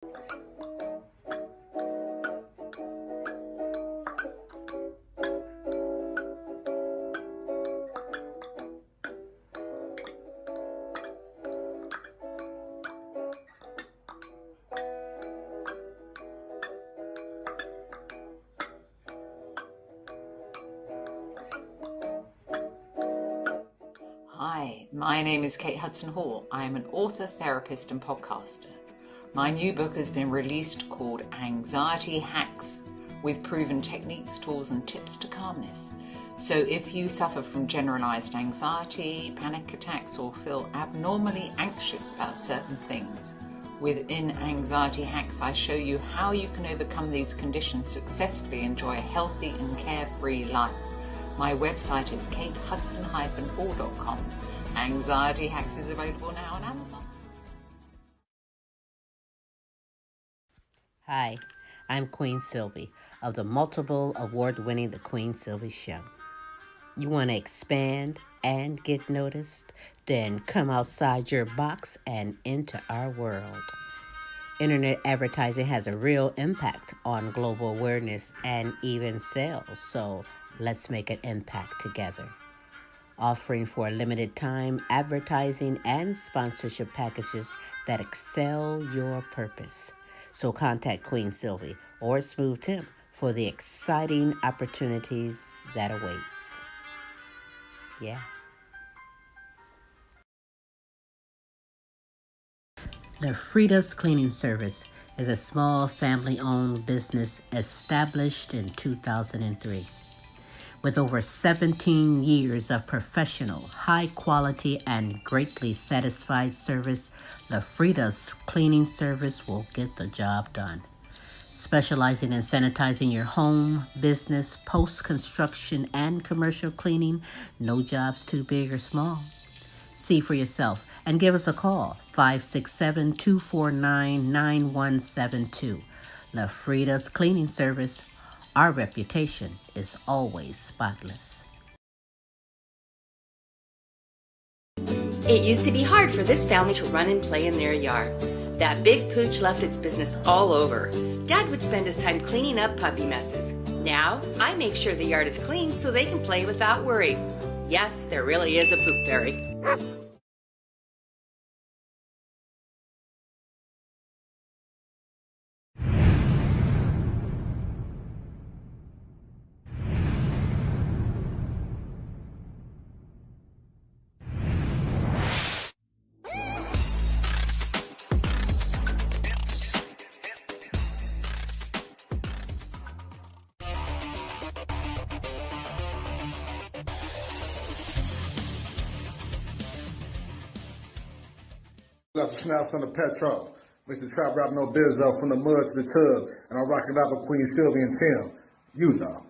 Hi, my name is Kate Hudson Hall. I am an author, therapist, and podcaster. My new book has been released called Anxiety Hacks, with proven techniques, tools, and tips to calmness. So if you suffer from generalized anxiety, panic attacks, or feel abnormally anxious about certain things, within Anxiety Hacks, I show you how you can overcome these conditions, successfully enjoy a healthy and carefree life. My website is katehudson-hall.com. Anxiety Hacks is available now on Amazon. Hi, I'm Queen Silvy of the multiple award-winning The Queen Silvy Show. You want to expand and get noticed? Then come outside your box and into our world. Internet advertising has a real impact on global awareness and even sales, so let's make an impact together. Offering for a limited time advertising and sponsorship packages that excel your purpose. So contact Queen Silvy or Smooth Tim for the exciting opportunities that awaits. Yeah. The Frida's Cleaning Service is a small family-owned business established in 2003. With over 17 years of professional, high-quality, and greatly satisfied service, the Frida's Cleaning Service will get the job done. Specializing in sanitizing your home, business, post-construction, and commercial cleaning, no job's too big or small. See for yourself and give us a call, 567-249-9172. La Frida's Cleaning Service. Our reputation is always spotless. It used to be hard for this family to run and play in their yard. That big pooch left its business all over. Dad would spend his time cleaning up puppy messes. Now, I make sure the yard is clean so they can play without worry. Yes, there really is a poop fairy. That's a snap from the petrol. Mr. Trap Rap No Bizzo from the mud to the tub. And I'm rocking out with Queen Silvy and Tim. You know.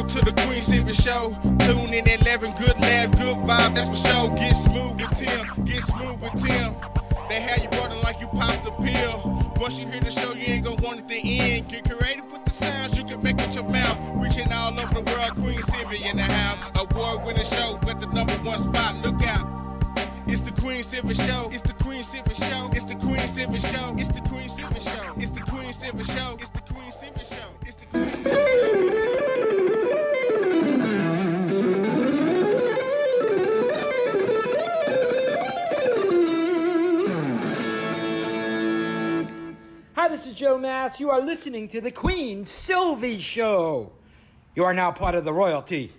To the Queen Silvy Show, tune in at 11, good laugh, good vibe, that's for sure. Get smooth with Tim, get smooth with Tim. They have you rolling like you popped the pill. Once you hear the show, you ain't gonna want it to end. Get creative with the sounds you can make with your mouth. Reaching all over the world, Queen Silvy in the house. Award-winning show, got the #1 spot, look out. It's the Queen Silvy Show, it's the Queen Silvy Show, it's the Queen Silvy Show, it's the Queen Silvy Show, it's the Queen Silvy Show, it's the Queen Silvy Show, it's the Queen Silvy Show. Hi, this is Joe Mass. You are listening to the Queen Silvy Show. You are now part of the royalty.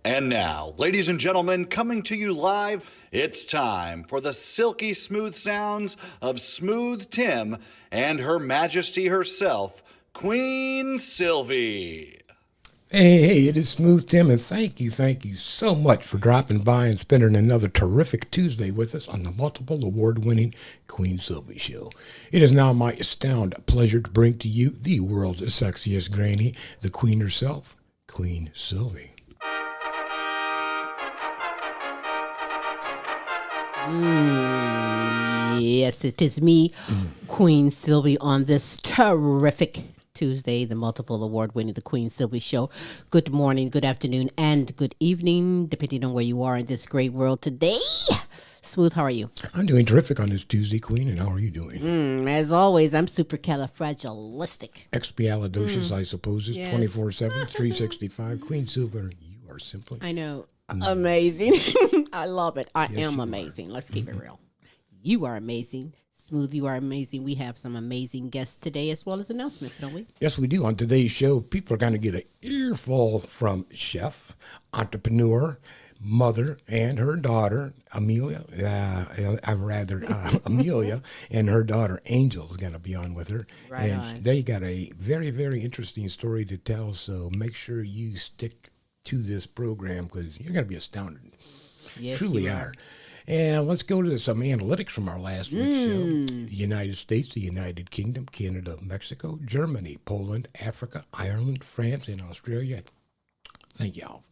And now, ladies and gentlemen, coming to you live, it's time for the silky smooth sounds of Smooth Tim and Her Majesty herself, Queen Silvy. Hey, it is Smooth Tim, and thank you so much for dropping by and spending another terrific Tuesday with us on the multiple award-winning Queen Silvy Show. It is now my astounding pleasure to bring to you the world's sexiest granny, the Queen herself, Queen Silvy. Yes, it is me, Queen Silvy, on this terrific Tuesday, the multiple award-winning The Queen Silvy Show. Good morning, good afternoon, and good evening, depending on where you are in this great world today. Smooth, how are you? I'm doing terrific on this Tuesday, Queen, and how are you doing? As always, I'm supercalifragilistic. Expialidocious, I suppose, is Yes. 24/7, 365. Queen Silvy, you are simply... I know. Amazing. I love it. I am amazing. Let's keep it real. You are amazing. Smooth, you are amazing. We have some amazing guests today as well as announcements, don't we? Yes, we do. On today's show, people are going to get an earful from chef, entrepreneur, mother, and her daughter, Amelia. Amelia and her daughter, Angel, is going to be on with her. Right and on. they got a very, very interesting story to tell, so make sure you stick to this program because you're going to be astounded. Yes, Truly you are. And let's go to some analytics from our last week's show. The United States, the United Kingdom, Canada, Mexico, Germany, Poland, Africa, Ireland, France, and Australia. Thank y'all.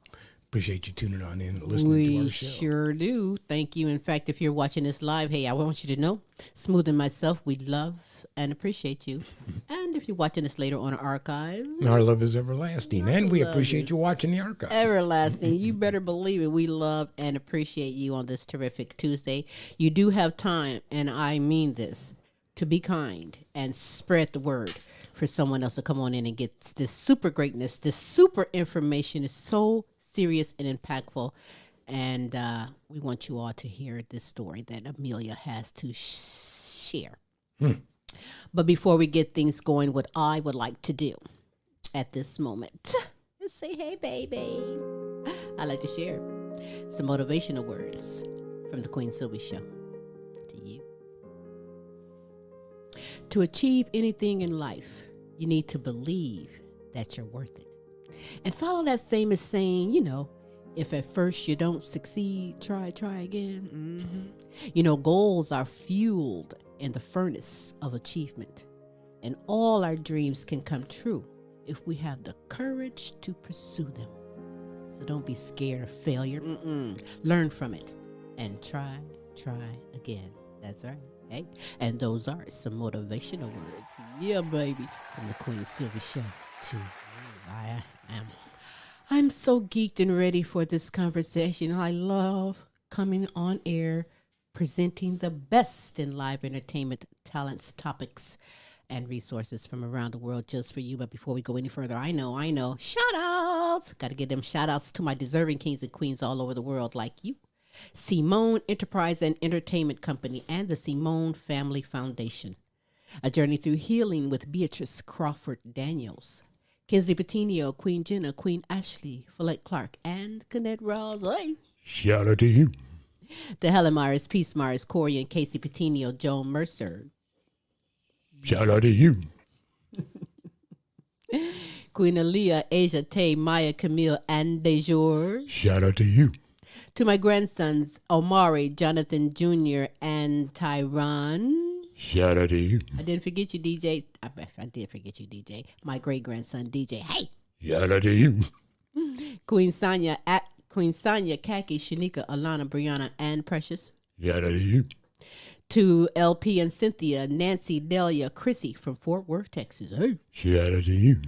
Appreciate you tuning on in and listening to We our show. sure do. Thank you. In fact, if you're watching this live, hey, I want you to know, Smooth and myself, we love and appreciate you. And if you're watching this later on archive, Our love is everlasting, and we love appreciate is you watching the archive. everlasting. You better believe it. We love and appreciate you on this terrific Tuesday. You do have time, and I mean this, to be kind and spread the word for someone else to come on in and get this super greatness. This super information is so serious and impactful. And we want you all to hear this story that Amelia has to share. But before we get things going, what I would like to do at this moment is say, hey, baby. I like to share some motivational words from the Queen Silvy Show to you. To achieve anything in life, you need to believe that you're worth it. And follow that famous saying, if at first you don't succeed, try again. Goals are fueled in the furnace of achievement. And all our dreams can come true if we have the courage to pursue them. So don't be scared of failure. Learn from it and try again. That's right. Hey, and those are some motivational words. Yeah, baby. From the Queen Silvy Show to you. I'm so geeked and ready for this conversation. I love coming on air, presenting the best in live entertainment, talents, topics, and resources from around the world just for you. But before we go any further, I know, shout outs. Got to give them shout outs to my deserving kings and queens all over the world like you. Simone Enterprise and Entertainment Company and the Simone Family Foundation. A Journey Through Healing with Beatrice Crawford Daniels. Kinsley Patino, Queen Jenna, Queen Ashley, Follette Clark, and Cannette Rawls. Hey. Shout out to you. The Helen Myers, Peace Myers, Corey and Casey Patino, Joan Mercer. Shout out to you. Queen Aaliyah, Asia Tay, Maya Camille, and Dejour. Shout out to you. To my grandsons, Omari, Jonathan Jr., and Tyron. Shout out to you. I didn't forget you, DJ. I did forget you, DJ. My great-grandson, DJ. Hey! Shout out to you. Queen Sonia, Kaki, Shanika, Alana, Brianna, and Precious. Shout out to you. To LP and Cynthia, Nancy, Delia, Chrissy from Fort Worth, Texas. Hey! Shout out to you.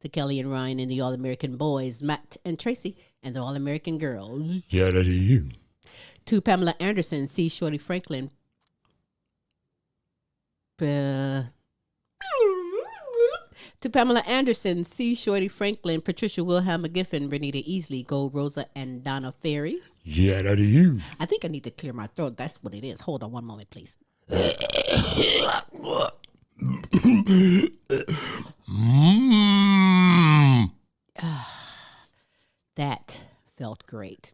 To Kelly and Ryan and the All-American Boys, Matt and Tracy, and the All-American Girls. Shout out to you. To Pamela Anderson, C. Shorty Franklin, to Pamela Anderson, C. Shorty Franklin, Patricia Wilhelm McGiffin, Renita Easley, Gold Rosa, and Donna Ferry. Shout out to you. I think I need to clear my throat. That's what it is. Hold on one moment, please. That felt great.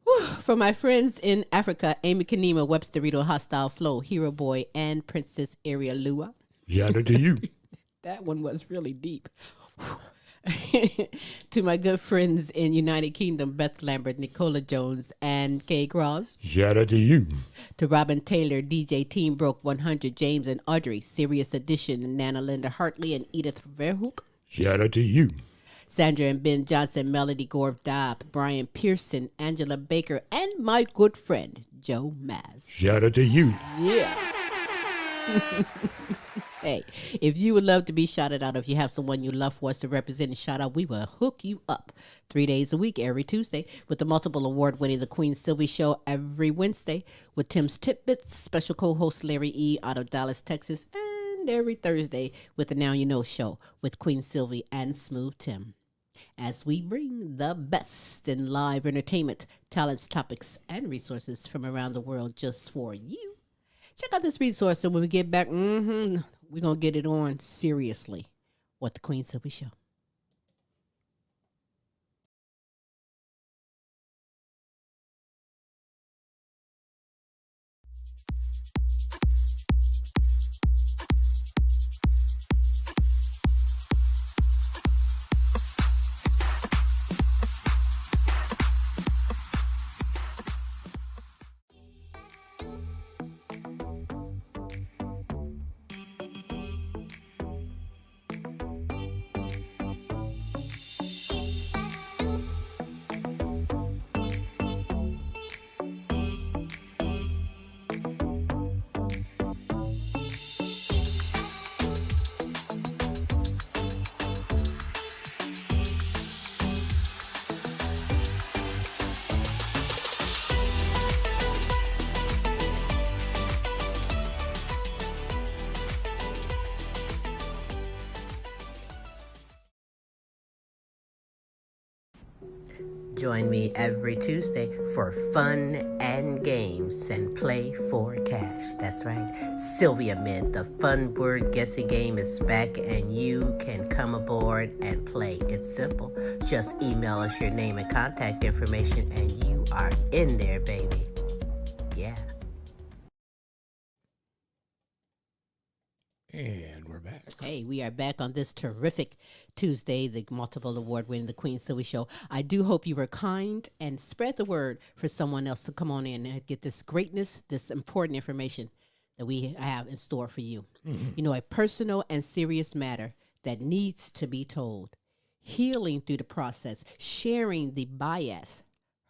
Whew. For my friends in Africa, Amy Kanema, Webster Rito, Hostile Flow, Hero Boy, and Princess Arielua. Shout out to you. That one was really deep. To my good friends in United Kingdom, Beth Lambert, Nicola Jones, and Kay Cross. Shout out to you. To Robin Taylor, DJ Team Broke 100, James and Audrey, Sirius Edition, Nana Linda Hartley, and Edith Verhoek. Shout out to you. Sandra and Ben Johnson, Melody Gorb Dobb, Brian Pearson, Angela Baker, and my good friend, Joe Maz. Shout out to you. Yeah. Hey, if you would love to be shouted out, if you have someone you love for us to represent and shout out, we will hook you up 3 days a week, every Tuesday, with the multiple award-winning The Queen Silvy Show every Wednesday, with Tim's Tidbits, special co-host Larry E. out of Dallas, Texas, and every Thursday with the Now You Know Show with Queen Silvy and Smooth Tim. As we bring the best in live entertainment, talents, topics, and resources from around the world just for you. Check out this resource, and when we get back, we're going to get it on seriously. What the Queen Silvy Show. Join me every Tuesday for fun and games and play for cash. That's right. Sylvia Mid, the fun word guessing game is back, and you can come aboard and play. It's simple. Just email us your name and contact information, and you are in there, baby. Yeah. And we're back. Hey, we are back on this terrific Tuesday, the multiple award-winning The Queen Silvy Show. I do hope you were kind and spread the word for someone else to come on in and get this greatness, this important information that we have in store for you. Mm-hmm. You know, a personal and serious matter that needs to be told. Healing through the process, sharing the bias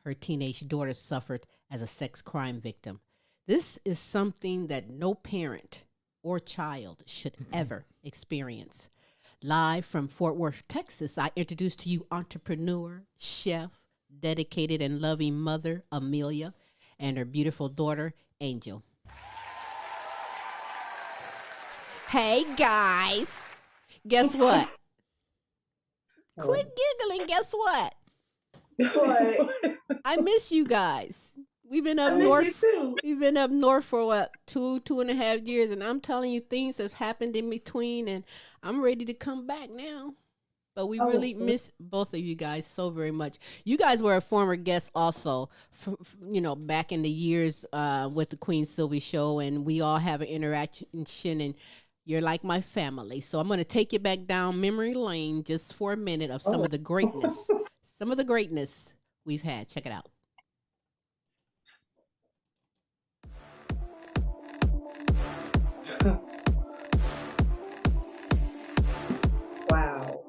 her teenage daughter suffered as a sex crime victim. This is something that no parent or child should ever experience. Live from Fort Worth, Texas, I introduce to you entrepreneur, chef, dedicated and loving mother, Amelia, and her beautiful daughter, Angel. Hey, guys. Guess what? Quit giggling. Guess what? What? I miss you guys. We've been up north. We've been up north for what, 2.5 years, and I'm telling you, things have happened in between, and I'm ready to come back now. But we really miss both of you guys so very much. You guys were a former guest also, back in the years with the Queen Silvy Show, and we all have an interaction, and you're like my family. So I'm going to take you back down memory lane just for a minute of some of the greatness, we've had. Check it out. Wow.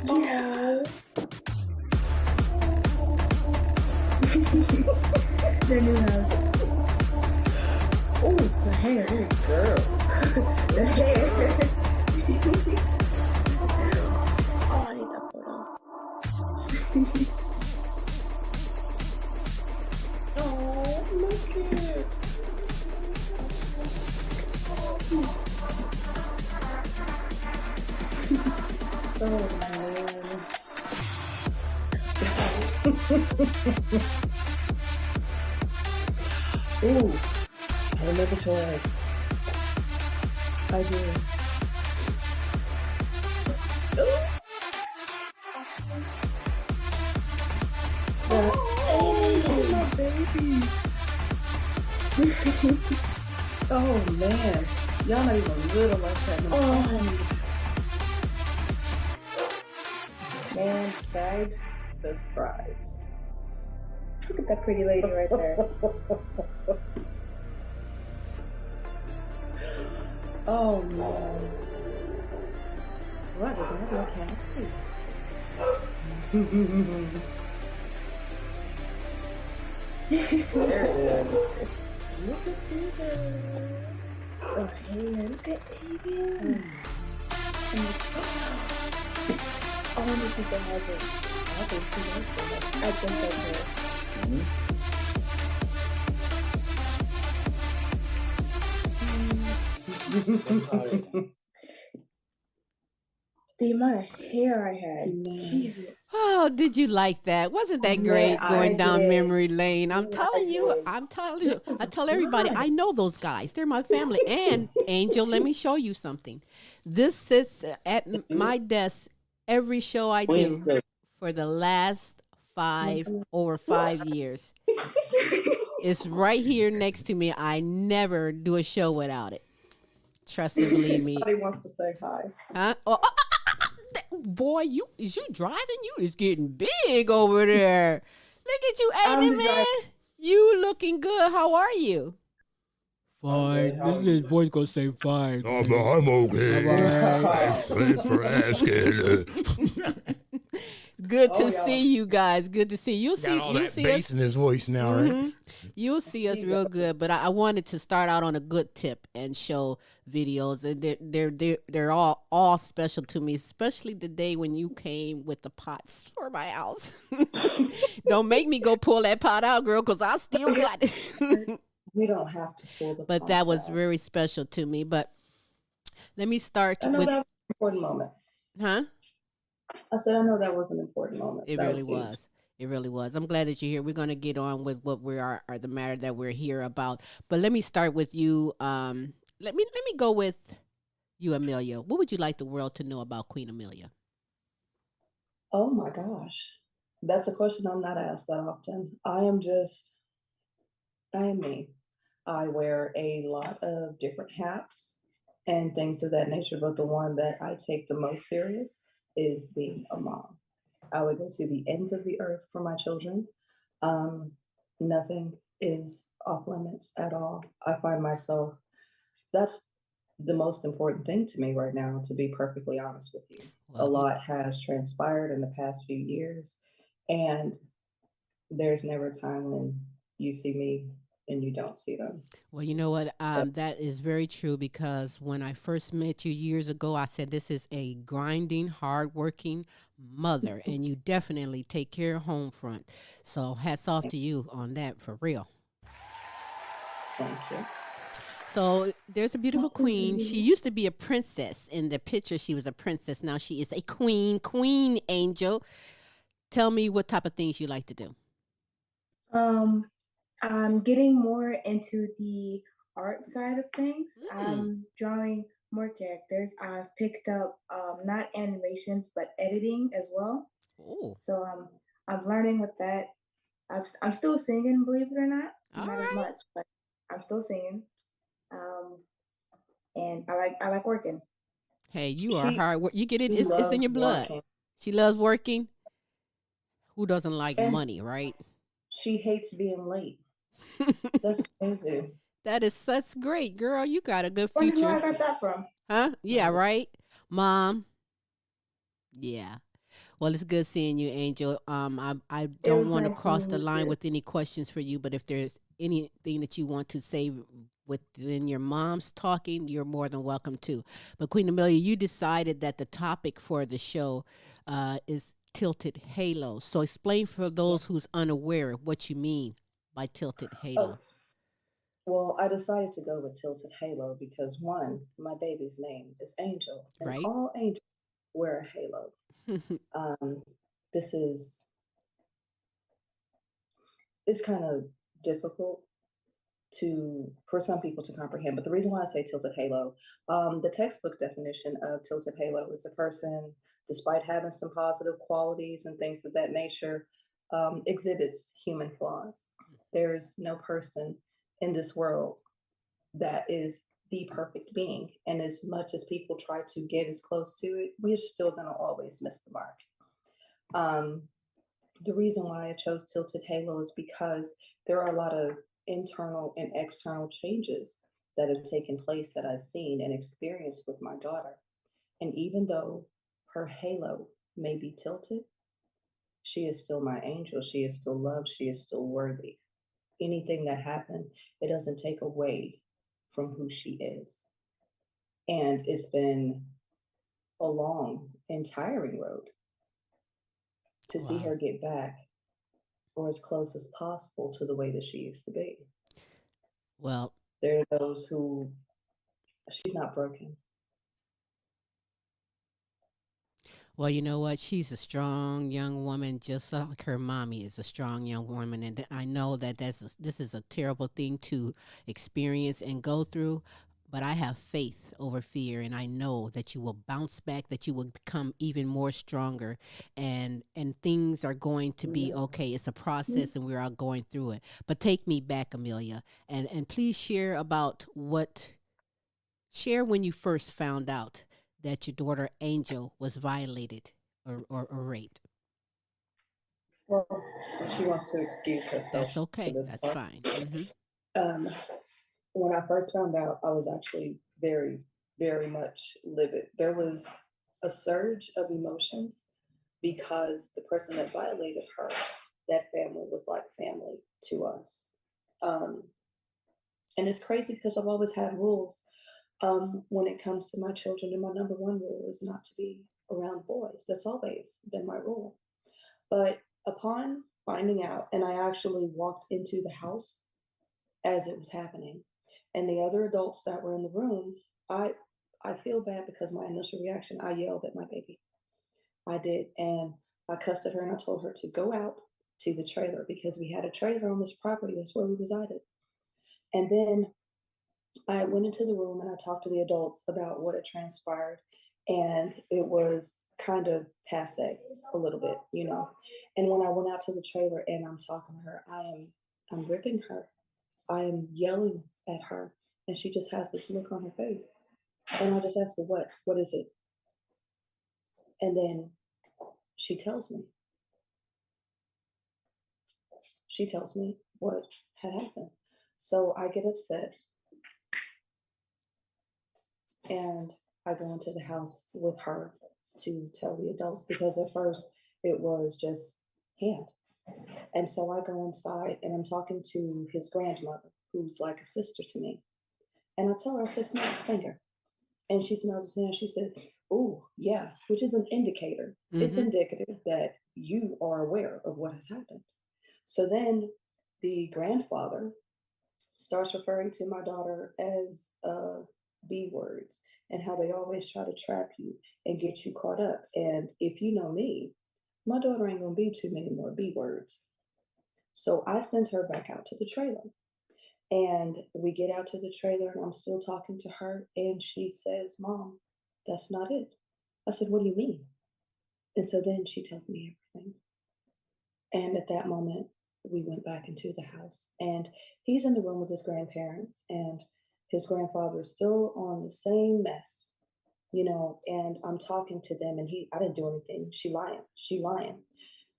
Yeah. Their new house. Oh, the hair, girl. The hair. Oh, I need that photo. Oh, look at it. Oh, man. Ooh, I remember toys. I do. Ooh. Oh, my baby. Oh man, y'all not even little like that. Oh man, scribes, the scribes. Look at that pretty lady right there. Oh man. What? Does it have no cavity? There it is. Look at you, girl. Oh, hair. Look at Aiden. All the people have it. I think she likes it. I think that's her. The amount of hair I had. Jesus. Oh, did you like that? Wasn't that great going down memory lane? I tell you, I tell everybody, I know those guys. They're my family. And Angel, let me show you something. This sits at my desk every show I do for the last over 5 years. It's right here next to me. I never do a show without it. Trust and believe me. Somebody wants to say hi. Huh? Boy, is you driving? You is getting big over there. Look at you, Aiden, man. You looking good. How are you? Fine. This boy's gonna say fine. I'm okay. Thanks for asking. Good to see you guys. Good to see you. You'll see. Got all You'll that see bass us. in his voice now, right? You'll see us real good. But I wanted to start out on a good tip and show videos, and they're all special to me, especially the day when you came with the pots for my house. Don't make me go pull that pot out, girl, because I still got it. We don't have to pull the. But that was very special to me. But let me start I know with. that was an important moment. Huh? I said I know that was an important moment. It That really huge. was. It really was. I'm glad that you're here. We're going to get on with what we are or the matter that we're here about. But let me start with you. Let me go with you, Amelia. What would you like the world to know about Queen Amelia? Oh my gosh, that's a question I'm not asked that often. I am me. I wear a lot of different hats and things of that nature, but the one that I take the most serious is being a mom. I would go to the ends of the earth for my children. Nothing is off limits at all. I find myself, that's the most important thing to me right now, to be perfectly honest with you. A lot has transpired in the past few years, and there's never a time when you see me and you don't see them. Well, you know what? That is very true because when I first met you years ago, I said this is a grinding, hardworking mother, and you definitely take care of home front. So hats off to you on that for real. Thank you. So there's a beautiful queen. She used to be a princess. In the picture, she was a princess. Now she is a queen angel. Tell me what type of things you like to do. I'm getting more into the art side of things. I'm drawing more characters. I've picked up not animations but editing as well. Oh. So I'm learning with that. I'm still singing, believe it or not. All Not right. as much, but I'm still singing. And I like working. Hey, you are hard work. You get it. It's in your blood. Working. She loves working. Who doesn't like And money, right? she hates being late. That's crazy. That's great, girl. You got a good Wonder future. where I got that from. Huh? Yeah, right. Mom. Yeah. Well, it's good seeing you, Angel. I don't want to nice cross seeing the you line too. with any questions for you, but if there's anything that you want to say within your mom's talking, you're more than welcome to. But Queen Amelia, you decided that the topic for the show is tilted halo. So explain for those who's unaware what you mean by tilted halo. Oh, well, I decided to go with Tilted Halo because one, my baby's name is Angel, and Right. all angels wear a halo. This is, it's kind of difficult for some people to comprehend, but the reason why I say tilted halo, the textbook definition of tilted halo is a person, despite having some positive qualities and things of that nature, exhibits human flaws. There's no person in this world that is the perfect being. And as much as people try to get as close to it, we're still going to always miss the mark. The reason why I chose Tilted Halo is because there are a lot of internal and external changes that have taken place that I've seen and experienced with my daughter. And even though her halo may be tilted, she is still my angel. She is still loved. She is still worthy. Anything that happened, it doesn't take away from who she is. And it's been a long and tiring road to see her get back or as close as possible to the way that she used to be. Well, there are those who, she's not broken. Well, you know what? She's a strong young woman, just like her mommy is a strong young woman. And I know that this is a terrible thing to experience and go through. But I have faith over fear, and I know that you will bounce back, that you will become even more stronger, and things are going to be okay. It's a process, and we're all going through it. But take me back, Amelia, and please share when you first found out that your daughter Angel was violated or raped. Well, she wants to excuse herself. That's okay. For this That's part. fine. Mm-hmm. When I first found out, I was actually very, very much livid. There was a surge of emotions because the person that violated her, that family was like family to us. And it's crazy because I've always had rules when it comes to my children. And my number one rule is not to be around boys. That's always been my rule. But upon finding out, and I actually walked into the house as it was happening, and the other adults that were in the room, I feel bad because my initial reaction, I yelled at my baby. I did, and I cussed at her and I told her to go out to the trailer because we had a trailer on this property. That's where we resided. And then I went into the room and I talked to the adults about what had transpired. And it was kind of passe a little bit, you know. And when I went out to the trailer and I'm talking to her, I'm ripping her. I am yelling at her. And she just has this look on her face. And I just ask her, what is it? And then she tells me. She tells me what had happened. So I get upset. And I go into the house with her to tell the adults because at first it was just hand. And so I go inside and I'm talking to his grandmother, who's like a sister to me. And I tell her, I said, smell his finger. And she smells his hand. She says, oh, yeah, which is an indicator. Mm-hmm. It's indicative that you are aware of what has happened. So then the grandfather starts referring to my daughter as B words and how they always try to trap you and get you caught up. And if you know me, my daughter ain't gonna be too many more B words. So I sent her back out to the trailer. And we get out to the trailer and I'm still talking to her. And she says, Mom, that's not it. I said, what do you mean? And so then she tells me everything. And at that moment, we went back into the house. And he's in the room with his grandparents. And his grandfather is still on the same mess, you know, and I'm talking to them and I didn't do anything. She lying.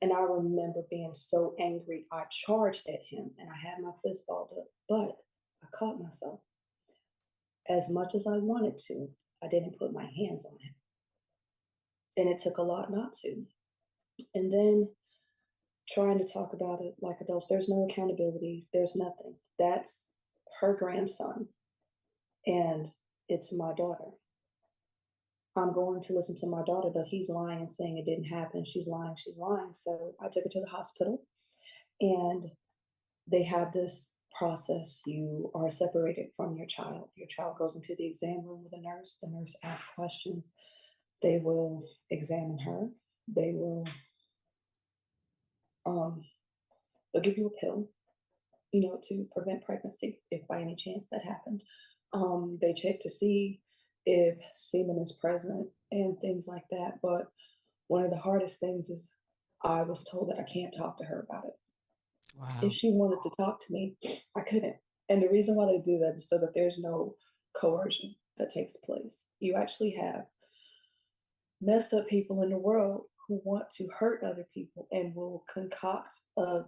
And I remember being so angry. I charged at him and I had my fist balled up, but I caught myself. As much as I wanted to, I didn't put my hands on him. And it took a lot not to. And then trying to talk about it like adults, there's no accountability. There's nothing. That's her grandson. And it's my daughter. I'm going to listen to my daughter, but he's lying and saying it didn't happen. She's lying. So I took her to the hospital and they have this process. You are separated from your child. Your child goes into the exam room with a nurse. The nurse asks questions. They will examine her. They will, they'll give you a pill, you know, to prevent pregnancy if by any chance that happened. They check to see if semen is present and things like that. But one of the hardest things is I was told that I can't talk to her about it. Wow. If she wanted to talk to me, I couldn't. And the reason why they do that is so that there's no coercion that takes place. You actually have messed up people in the world who want to hurt other people and will concoct a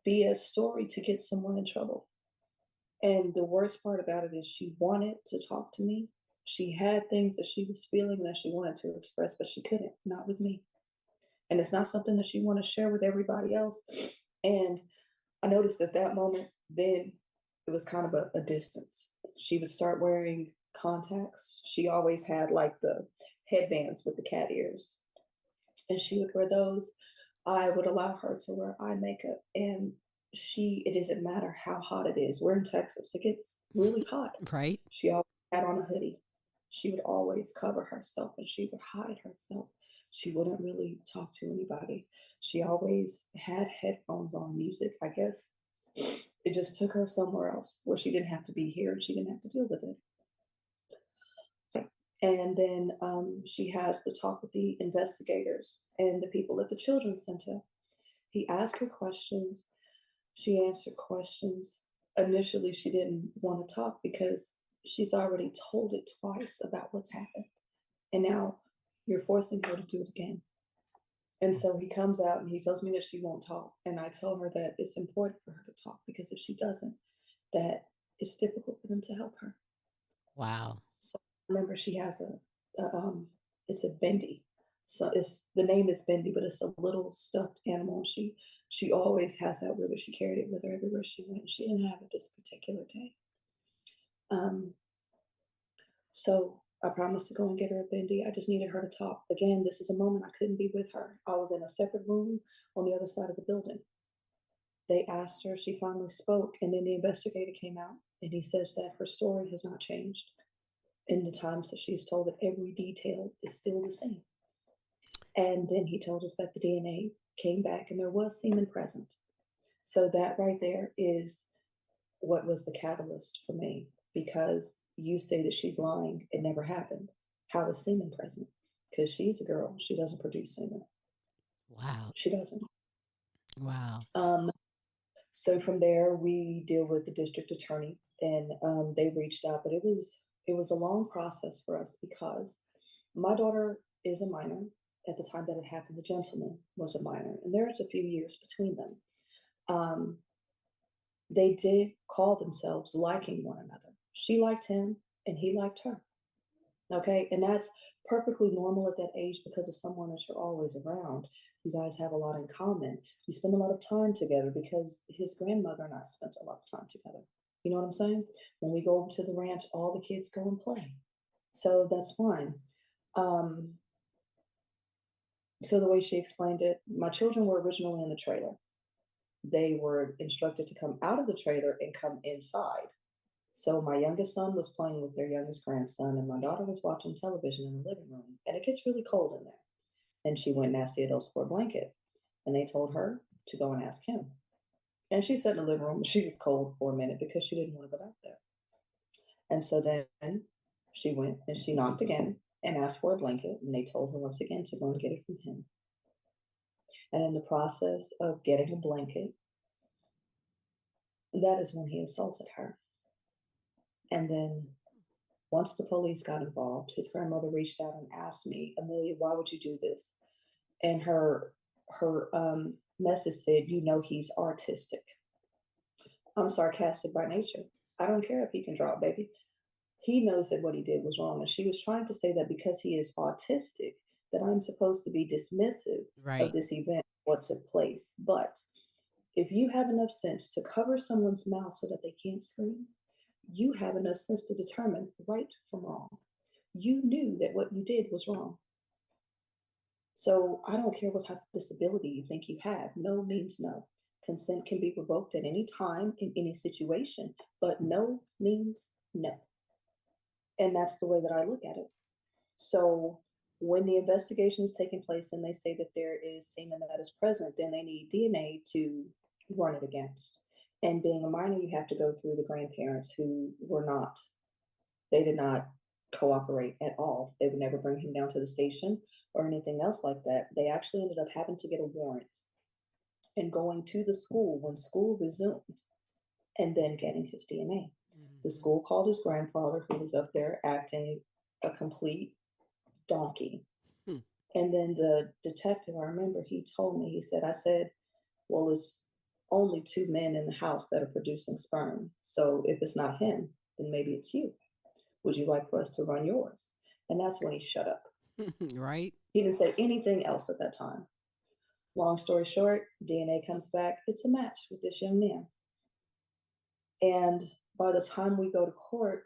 BS story to get someone in trouble. And the worst part about it is she wanted to talk to me. She had things that she was feeling that she wanted to express, but she couldn't, not with me. And it's not something that she want to share with everybody else. And I noticed at that moment, then it was kind of a distance. She would start wearing contacts. She always had like the headbands with the cat ears, and she would wear those. I would allow her to wear eye makeup, and it doesn't matter how hot it is. We're in Texas, it gets really hot. Right. She always had on a hoodie. She would always cover herself and she would hide herself. She wouldn't really talk to anybody. She always had headphones on, music, I guess. It just took her somewhere else where she didn't have to be here and she didn't have to deal with it. And then she has to talk with the investigators and the people at the Children's Center. He asked her questions. She answered questions. Initially, she didn't want to talk because she's already told it twice about what's happened. And now you're forcing her to do it again. And so he comes out and he tells me that she won't talk. And I tell her that it's important for her to talk because if she doesn't, that it's difficult for them to help her. Wow. So remember, she has it's a bendy. So the name is Bendy, but it's a little stuffed animal. She always has that with her. She carried it with her everywhere she went. She didn't have it this particular day. So I promised to go and get her a Bendy. I just needed her to talk. Again, this is a moment I couldn't be with her. I was in a separate room on the other side of the building. They asked her, she finally spoke, and then the investigator came out and he says that her story has not changed. In the times that she's told that every detail is still the same. And then he told us that the DNA came back and there was semen present. So that right there is what was the catalyst for me, because you say that she's lying, it never happened. How is semen present? Because she's a girl, she doesn't produce semen. Wow. She doesn't. Wow. So from there, we deal with the district attorney, and they reached out, but it was a long process for us because my daughter is a minor. At the time that it happened, the gentleman was a minor, and there's a few years between them. They did call themselves liking one another. She liked him, and he liked her. Okay, and that's perfectly normal at that age because of someone that you're always around. You guys have a lot in common. You spend a lot of time together because his grandmother and I spent a lot of time together. You know what I'm saying? When we go over to the ranch, all the kids go and play. So that's fine. So the way she explained it, my children were originally in the trailer. They were instructed to come out of the trailer and come inside. So my youngest son was playing with their youngest grandson, and my daughter was watching television in the living room. And it gets really cold in there. And she went and asked the adults for a blanket. And they told her to go and ask him. And she sat in the living room and she was cold for a minute because she didn't want to go back there. And so then she went and she knocked again and asked for a blanket. And they told her once again to go and get it from him. And in the process of getting a blanket, that is when he assaulted her. And then once the police got involved, his grandmother reached out and asked me, Amelia, why would you do this? And her message said, you know, he's artistic. I'm sarcastic by nature. I don't care if he can draw, baby. He knows that what he did was wrong. And she was trying to say that because he is autistic, that I'm supposed to be dismissive of this event, what took place. But if you have enough sense to cover someone's mouth so that they can't scream, you have enough sense to determine right from wrong. You knew that what you did was wrong. So I don't care what type of disability you think you have. No means no. Consent can be revoked at any time in any situation, but no means no. And that's the way that I look at it. So when the investigation is taking place and they say that there is semen that is present, then they need DNA to run it against. And being a minor, you have to go through the grandparents who they did not cooperate at all. They would never bring him down to the station or anything else like that. They actually ended up having to get a warrant and going to the school when school resumed. and then getting his DNA. The Mhm. school called his grandfather, who was up there acting a complete donkey. Hmm. And then the detective, I remember he told me, he said, I said, well, it's only two men in the house that are producing sperm. So if it's not him, then maybe it's you. Would you like for us to run yours? And that's when he shut up. Right? He didn't say anything else at that time. Long story short, DNA comes back. It's a match with this young man. And by the time we go to court,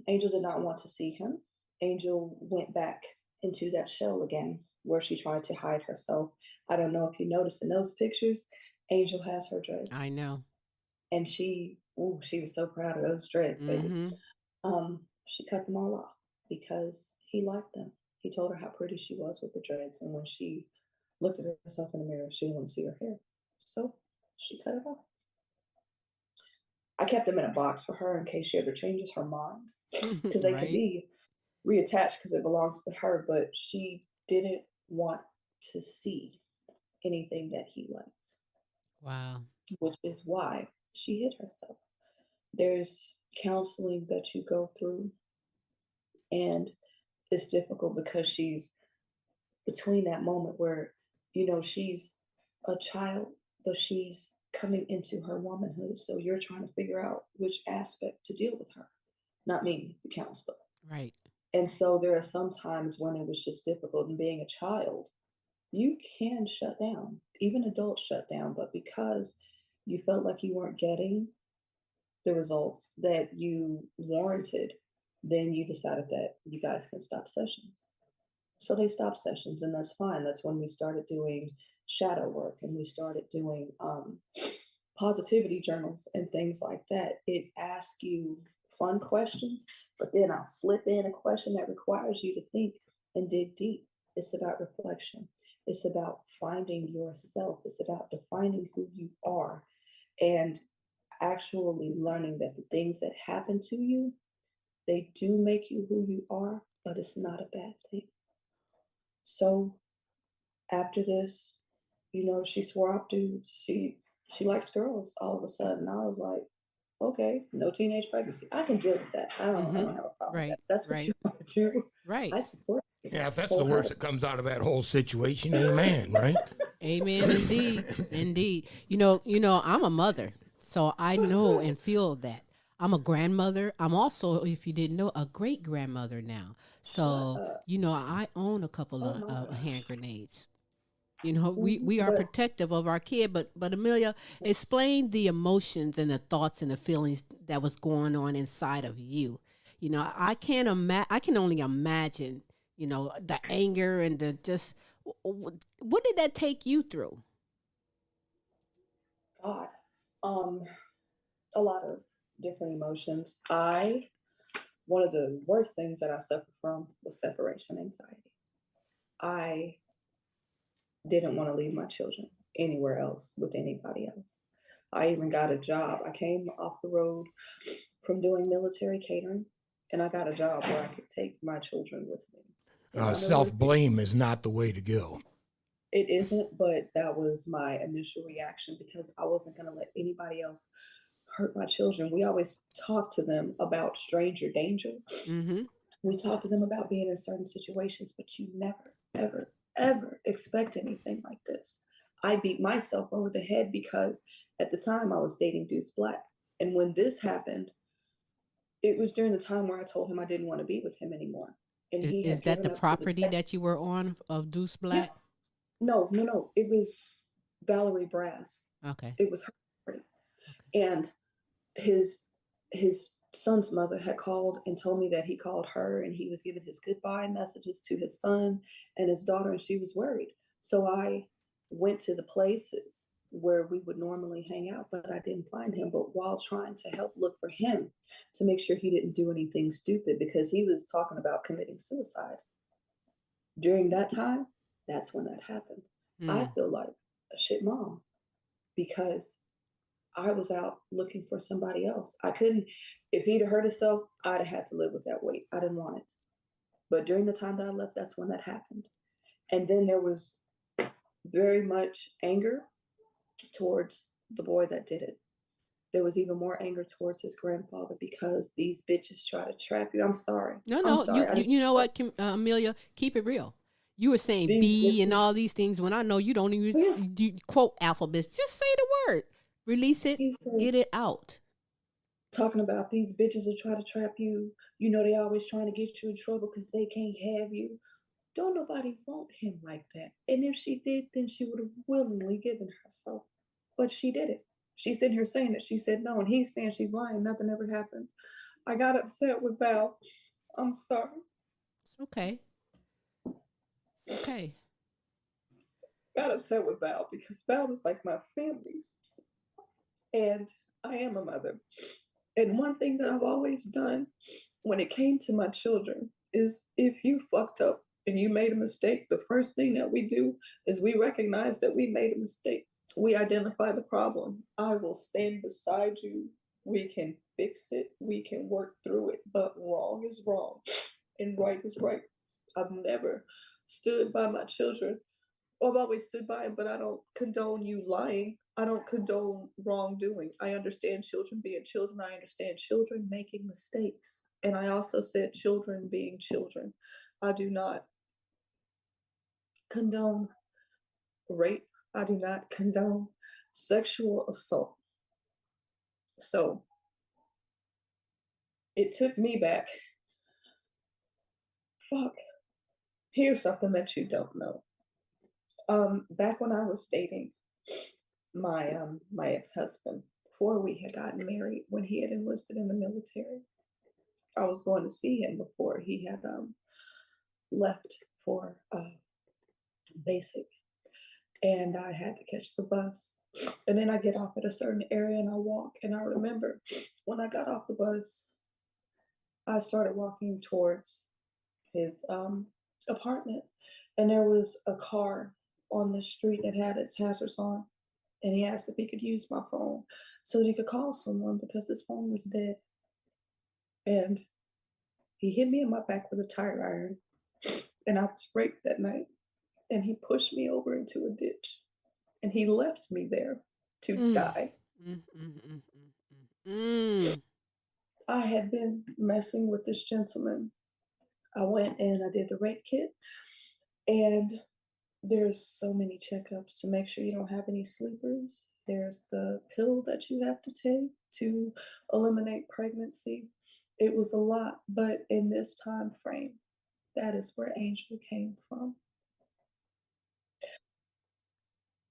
Angel did not want to see him. Angel went back into that shell again, where she tried to hide herself. I don't know if you noticed in those pictures, Angel has her I dreads, know. and she was so proud of those dreads, baby. Mm-hmm. She cut them all off because he liked them. He told her how pretty she was with the dreads, and when she looked at herself in the mirror, she didn't want to see her hair, so she cut it off. I kept them in a box for her in case she ever changes her mind, because they could Right? be reattached because it belongs to her, but she didn't want to see anything that he liked, Wow. which is why she hid herself. There's counseling that you go through, and it's difficult because she's between that moment where, she's a child, but she's coming into her womanhood. So you're trying to figure out which aspect to deal with her, not me, the counselor. Right. And so there are some times when it was just difficult. And being a child, you can shut down, even adults shut down, but because you felt like you weren't getting the results that you warranted, then you decided that you guys can stop sessions. So they stopped sessions, and that's fine. That's when we started doing shadow work, and we started doing positivity journals and things like that. It asks you fun questions, but then I'll slip in a question that requires you to think and dig deep. It's about reflection. It's about finding yourself. It's about defining who you are and actually learning that the things that happen to you, they do make you who you are, but it's not a bad thing. So after this, she swore up to she likes girls all of a sudden. I was like, okay, no teenage pregnancy. I can deal with that. I Mm-hmm. don't have a problem with that. Right. That's what Right. you want to do. Right. I support it Yeah, if that's the worst that wholeheartedly. comes out of that whole situation, amen, right? Amen. Indeed. Indeed. I'm a mother, so I know and feel that. I'm a grandmother. I'm also, if you didn't know, a great grandmother now. Shut So, up. I own a couple Oh of my hand gosh. grenades. We are But protective of our kid, but Amelia, explain the emotions and the thoughts and the feelings that was going on inside of you. I can only imagine, the anger and the just what did that take you through? God, um, a lot of different emotions. One of the worst things that I suffered from was separation anxiety. I didn't want to leave my children anywhere else with anybody else. I even got a job. I came off the road from doing military catering, and I got a job where I could take my children with me. And I know Self blame is not the way to go. it isn't, but that was my initial reaction because I wasn't going to let anybody else hurt my children. We always talk to them about stranger danger. Mm-hmm. We talk to them about being in certain situations, but you never, ever, ever expect anything like this. I beat myself over the head because at the time I was dating Deuce Black. And when this happened, it was during the time where I told him I didn't want to be with him ananymore. And he Is had that the driven up to the property Texas. that you were on of Deuce Yeah, Black? no, no, no. It was Valerie Brass. Okay. It was her property. Okay. And his his son's mother had called and told me that he called her and he was giving his goodbye messages to his son and his daughter, and she was worried. So I went to the places where we would normally hang out, but I didn't find him. But while trying to help look for him to make sure he didn't do anything stupid, because he was talking about committing suicide during that time, that's when that happened. I Mm. feel like a shit mom because I was out looking for somebody else. I couldn't, if he'd hurt himself, I'd have had to live with that weight. I didn't want it. But during the time that I left, that's when that happened. And then there was very much anger towards the boy that did it. There was even more anger towards his grandfather because these bitches try to trap you. I'm sorry. No, I'm no, sorry. you know what, Amelia, keep it real. You were saying These B and bitches. all these things when I know you don't even Yes. quote alphabets. Just say the word, release it, He said, get it out. talking about these bitches that try to trap you. You know, they always trying to get you in trouble because they can't have you. Don't nobody want him like that. And if she did, then she would have willingly given herself. But she did it. She's in here saying that she said no, and he's saying she's lying. Nothing ever happened. I got upset with Val. I'm sorry. It's okay. It's okay. Got upset with Val because Val is like my family. And I am a mother. And one thing that I've always done when it came to my children is if you fucked up and you made a mistake, the first thing that we do is we recognize that we made a mistake. We identify the problem. I will stand beside you. We can fix it. We can work through it. But wrong is wrong and right is right. I've never stood by my children. I've always stood by them, but I don't condone you lying. I don't condone wrongdoing. I understand children being children. I understand children making mistakes. And I also said children being children. I do not condone rape. I do not condone sexual assault. So it took me back. Fuck. Here's something that you don't know. Back when I was dating my ex-husband, before we had gotten married, when he had enlisted in the military, I was going to see him before he had left for basic, and I had to catch the bus. And then I get off at a certain area and I walk. And I remember when I got off the bus, I started walking towards his apartment, and there was a car on the street that had its hazards on. And he asked if he could use my phone so that he could call someone because his phone was dead. And he hit me in my back with a tire iron, and I was raped that night. And he pushed me over into a ditch, and he left me there to die. I had been messing with this gentleman. I went and I did the rape kit, and there's so many checkups to make sure you don't have any sleepers. There's the pill that you have to take to eliminate pregnancy. It was a lot, but in this time frame, that is where Angel came from.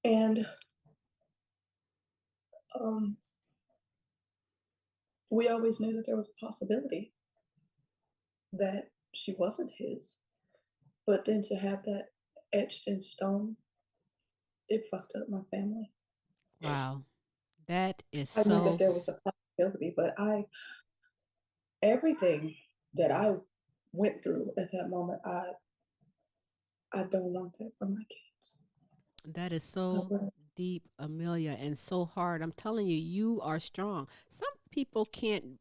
And we always knew that there was a possibility that she wasn't his. But then to have that etched in stone, it fucked up my family. Wow. That is I knew so that there was a possibility, but everything that I went through at that moment, I don't want that for my kids. that is so deep, Amelia, and so hard. I'm telling you, you are strong. Some people can't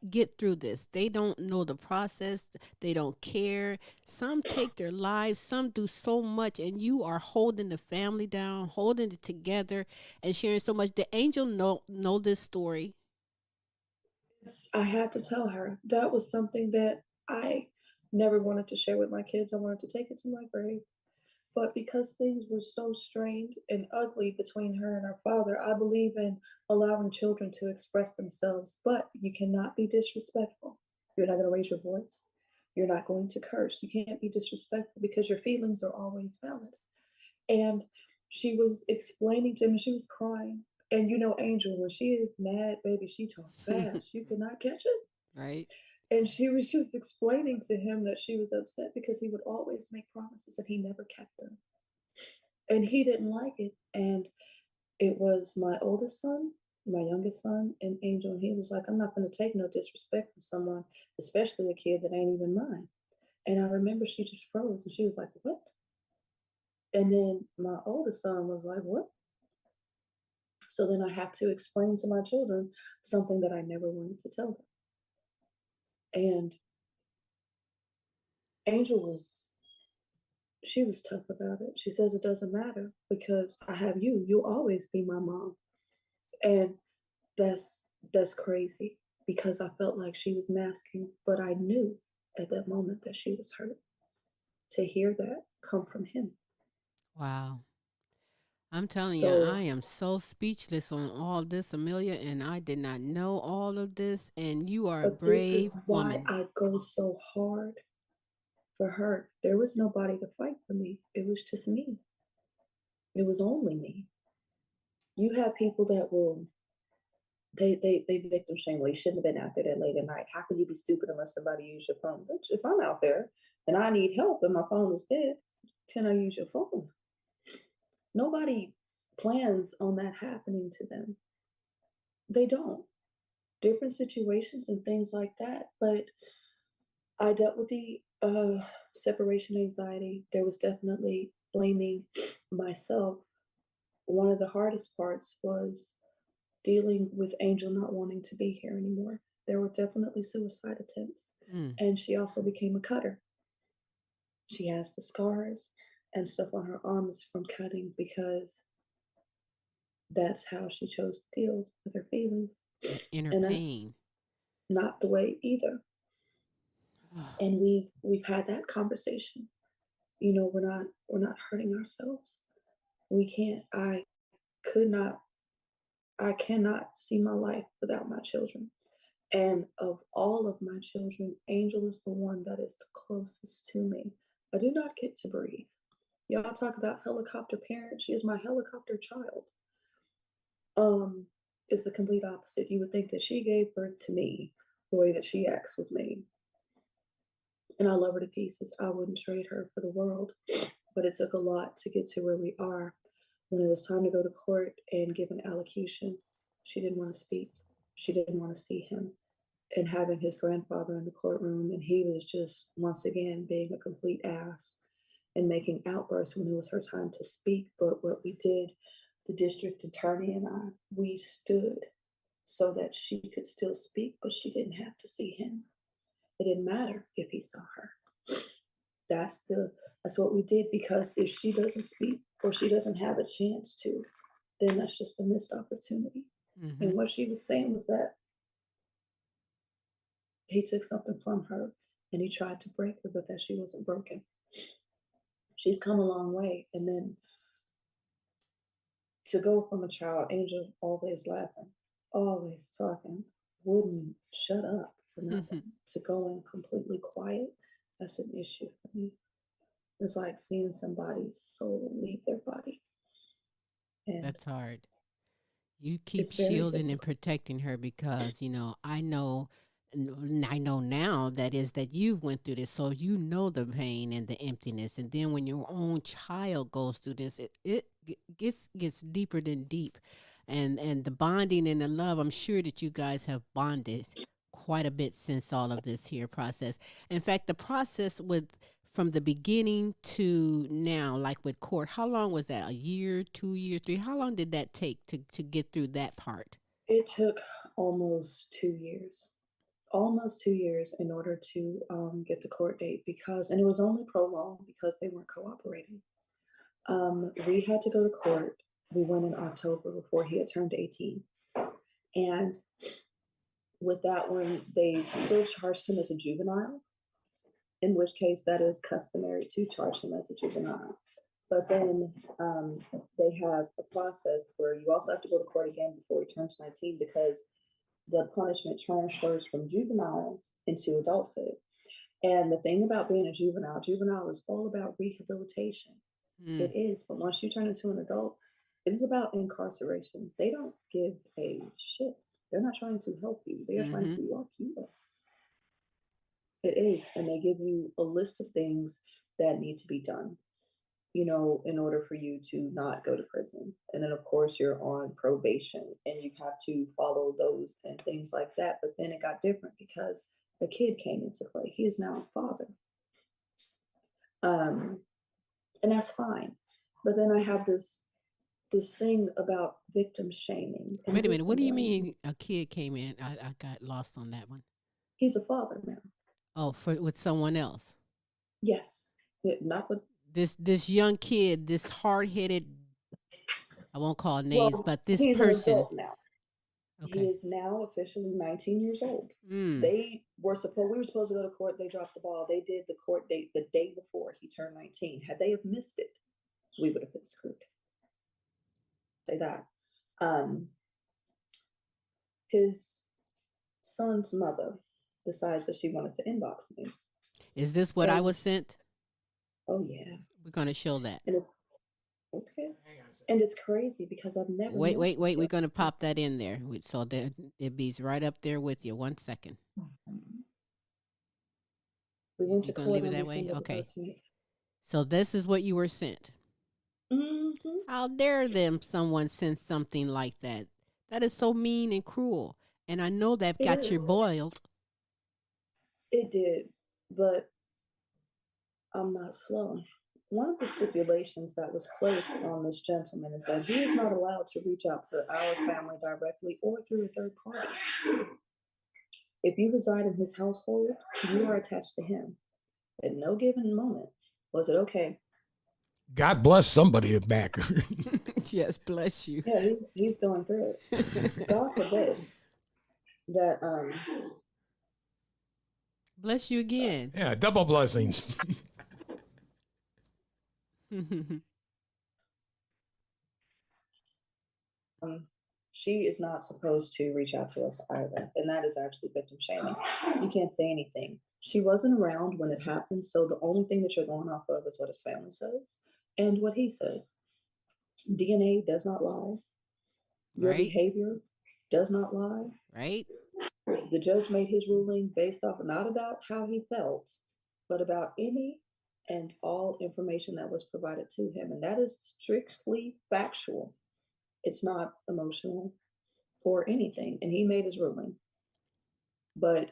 get through this. They don't know the process. They don't care. Some take their lives. Some do so much, and you are holding the family down, holding it together, and sharing so much. The angel know this story. I had to tell her. That was something that I never wanted to share with my kids. I wanted to take it to my grave. But because things were so strained and ugly between her and her father, I believe in allowing children to express themselves. But you cannot be disrespectful. You're not going to raise your voice. You're not going to curse. You can't be disrespectful because your feelings are always valid. And she was explaining to me, she was crying. And you know, Angel, when she is mad, baby, she talks fast. You cannot catch it. Right. And she was just explaining to him that she was upset because he would always make promises and he never kept them. And he didn't like it. And it was my oldest son, my youngest son, and Angel. And he was like, I'm not going to take no disrespect from someone, especially a kid that ain't even mine. And I remember she just froze and she was like, what? And then my oldest son was like, what? So then I have to explain to my children something that I never wanted to tell them. And Angel She was tough about it. She says it doesn't matter because I have you. You'll always be my mom. And that's crazy because I felt like she was masking, but I knew at that moment that she was hurt. To hear that come from him. Wow. I'm telling you, I So, am so speechless on all this, Amelia, and I did not know all of this. And you are a but this is brave why woman. I go so hard for her. There was nobody to fight for me. It was just me. It was only me. You have people that will they victim shame. Well, you shouldn't have been out there that late at night. How can you be stupid unless somebody use your phone? Bitch, if I'm out there and I need help and my phone is dead, can I use your phone? Nobody plans on that happening to them. They don't. Different situations and things like that. But I dealt with the separation anxiety. There was definitely blaming myself. One of the hardest parts was dealing with Angel not wanting to be here anymore. There were definitely suicide attempts. Mm, And she also became a cutter. She has the scars and stuff on her arms from cutting because that's how she chose to deal with her feelings. that inner And that's pain. not the way either. And we've had that conversation. You know, we're not hurting ourselves. We can't. Could not I cannot see my life without my children. And of all of my children, Angel is the one that is the closest to me. I do not get to breathe. Y'all talk about helicopter parent. She is my helicopter child. Um, it's the complete opposite. You would think that she gave birth to me the way that she acts with me. And I love her to pieces. I wouldn't trade her for the world. But it took a lot to get to where we are. When it was time to go to court and give an allocution, she didn't want to speak. She didn't want to see him. And having his grandfather in the courtroom, and he was just once again being a complete ass and making outbursts when it was her time to speak. But what we did, the district attorney and I, we stood so that she could still speak, but she didn't have to see him. It didn't matter if he saw her. That's what we did, because if she doesn't speak or she doesn't have a chance to, then that's just a missed opportunity. Mm-hmm. And what she was saying was that he took something from her and he tried to break her, but that she wasn't broken. She's come a long way. And then to go from a child, Angel always laughing, always talking, wouldn't shut up for nothing, to going completely quiet, that's an issue for me. It's like seeing somebody's soul leave their body. And That's hard. You keep it's very shielding and difficult. protecting her because I know now that you went through this, so you know the pain and the emptiness. And then when your own child goes through this, gets deeper than deep, and the bonding and the love. I'm sure that you guys have bonded quite a bit since all of this here process. In fact, the process with from the beginning to now, like with court, how long was that? A year, 2 years, three? How long did that take to get through that part? It took almost 2 years, almost 2 years in order to get the court date, because, and it was only prolonged because they weren't cooperating. We had to go to court. We went in October before he had turned 18. And with that one, they still charged him as a juvenile, in which case that is customary to charge him as a juvenile. But then they have a process where you also have to go to court again before he turns 19, because the punishment transfers from juvenile into adulthood. And the thing about being a juvenile is all about rehabilitation. Mm, It is, but once you turn into an adult, it is about incarceration. They don't give a shit. They're not trying to help you. They are trying mm-hmm. to lock you up. It is, and they give you a list of things that need to be done, in order for you to not go to prison. And then, of course, you're on probation and you have to follow those and things like that. But then it got different because a kid came into play. He is now a father. Um, and that's fine. But then I have this thing about victim shaming and Wait a minute. What victim do you blaming. mean a kid came in? I got lost on that one. He's a father now. Oh, with someone else. Yes. Not with This young kid, this hard headed, I won't call names, Well, but this he's an person. adult now. He Okay. is now officially 19 years old. Mm. We were supposed to go to court. They dropped the ball. They did the court date the day before he turned 19. Had they have missed it, we would have been screwed. Say that. His son's mother decides that she wanted to inbox me. Is this what I And was sent? oh yeah, We're gonna show that. and it's okay. And it's crazy because I've never Wait. met this We're young gonna pop that in there. So that it be's right up there with you. 1 second. man. We went to You're gonna court leave it on that way? December the Okay. 13th. So this is what you were sent. Mm-hmm. How dare someone send something like that? That is so mean and cruel. And I know that It got you is. boiled. It did, but I'm not slow. One of the stipulations that was placed on this gentleman is that he is not allowed to reach out to our family directly or through a third party. If you reside in his household, you are attached to him. At no given moment was it okay. God bless somebody back. Yes, bless you. Yeah, he's going through it. God forbid that Bless you again. Yeah, double blessings. she is not supposed to reach out to us either. And that is actually victim shaming. You can't say anything. She wasn't around when it happened. So the only thing that you're going off of is what his family says and what he says. DNA does not lie. Your Right. behavior does not lie. Right. The judge made his ruling based off not about how he felt, but about any and all information that was provided to him. And that is strictly factual. It's not emotional or anything. And he made his ruling. But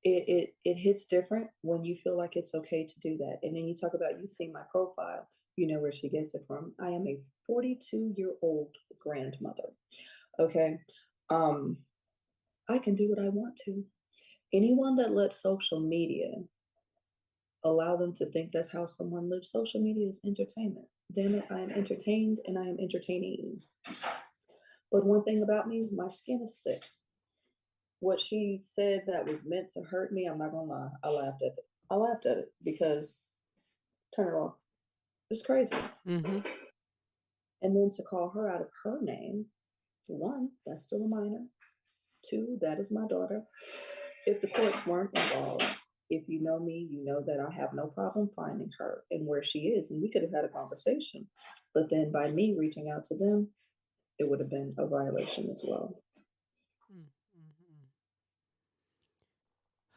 it hits different when you feel like it's okay to do that. And then you talk about, you see my profile, you know where she gets it from. I am a 42-year-old grandmother. Okay. I can do what I want to. Anyone that lets social media allow them to think that's how someone lives, social media is entertainment. Damn it, I am entertained and I am entertaining. But one thing about me, my skin is thick. What she said that was meant to hurt me, I'm not gonna lie, I laughed at it. I laughed at it because, turn it off. It's crazy. Mm-hmm. And then to call her out of her name, one, that's still a minor. Two, that is my daughter. If the courts weren't involved, if you know me, you know that I have no problem finding her and where she is. And we could have had a conversation. But then by me reaching out to them, it would have been a violation as well.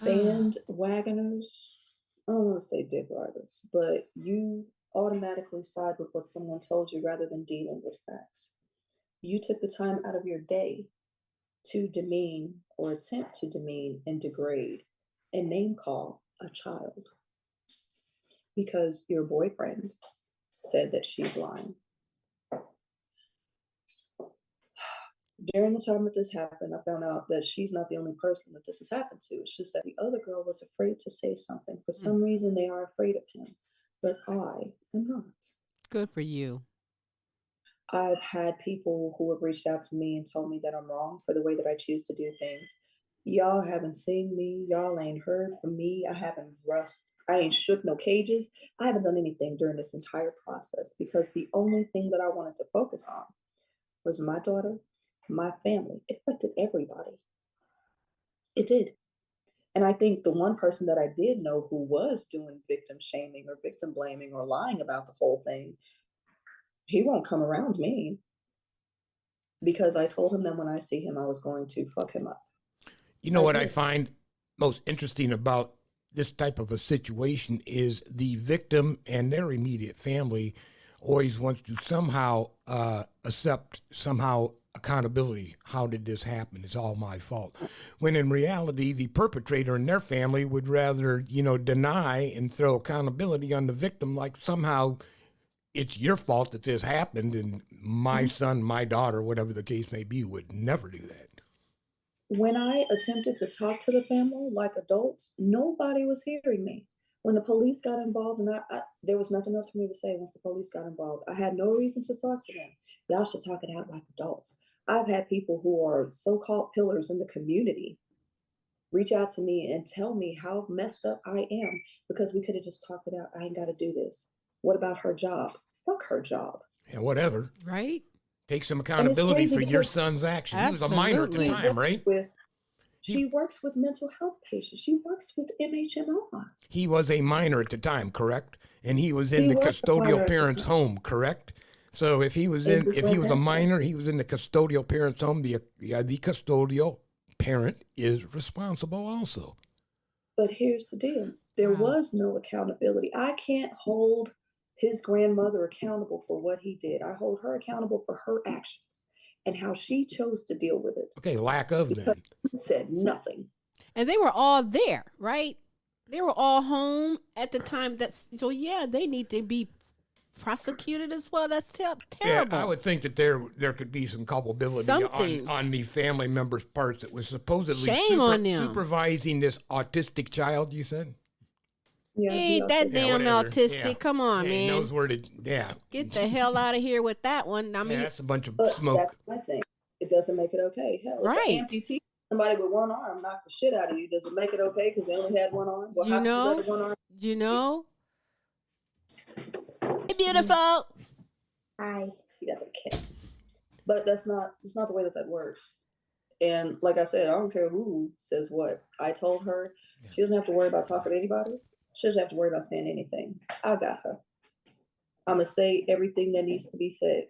Bandwagoners, I don't want to say dick riders, but you automatically side with what someone told you rather than dealing with facts. You took the time out of your day to demean or attempt to demean and degrade and name call a child because your boyfriend said that she's lying. During the time that this happened, I found out that she's not the only person that this has happened to. It's just that the other girl was afraid to say something. For some reason, they are afraid of him, but I am not. Good for you. I've had people who have reached out to me and told me that I'm wrong for the way that I choose to do things. Y'all haven't seen me. Y'all ain't heard from me. I ain't shook no cages. I haven't done anything during this entire process because the only thing that I wanted to focus on was my daughter, my family. It affected everybody. It did. And I think the one person that I did know who was doing victim shaming or victim blaming or lying about the whole thing, he won't come around me because I told him that when I see him, I was going to fuck him up. You know what I find most interesting about this type of a situation is the victim and their immediate family always wants to somehow accept accountability. How did this happen? It's all my fault. When in reality, the perpetrator and their family would rather, deny and throw accountability on the victim, like somehow it's your fault that this happened, and my son, my daughter, whatever the case may be, would never do that. When I attempted to talk to the family like adults, nobody was hearing me. When the police got involved, and there was nothing else for me to say once the police got involved. I had no reason to talk to them. Y'all should talk it out like adults. I've had people who are so-called pillars in the community reach out to me and tell me how messed up I am because we could have just talked it out. I ain't got to do this. What about her job? Fuck her job. Yeah, whatever. Right? Take some accountability for your son's actions. He was a minor at the time, right? She works with mental health patients. She works with MHMI. He was a minor at the time, correct? And he was in the custodial parent's home, correct? So if he was a minor, he was in the custodial parent's home. The custodial parent is responsible also. But here's the deal. There was no accountability. I can't hold his grandmother accountable for what he did. I hold her accountable for her actions and how she chose to deal with it. Okay, lack of then. He said nothing. And they were all there, right? They were all home at the time. So yeah, they need to be prosecuted as well. That's terrible. Yeah, I would think that there could be some culpability on the family members' parts that was supposedly on them. Supervising this autistic child, you said? Yeah, ain't that damn autistic. Yeah. Come on, man. He knows where to, Get the hell out of here with that one. I mean, that's a bunch of smoke. That's my thing. It doesn't make it okay. Hell, right. If amputee, somebody with one arm knocked the shit out of you, does it make it okay because they only had one arm? Well, one arm? Hey, beautiful. Hi. She got a cat. But it's not the way that works. And like I said, I don't care who says what. I told her she doesn't have to worry about talking to anybody. She doesn't have to worry about saying anything. I got her. I'm going to say everything that needs to be said.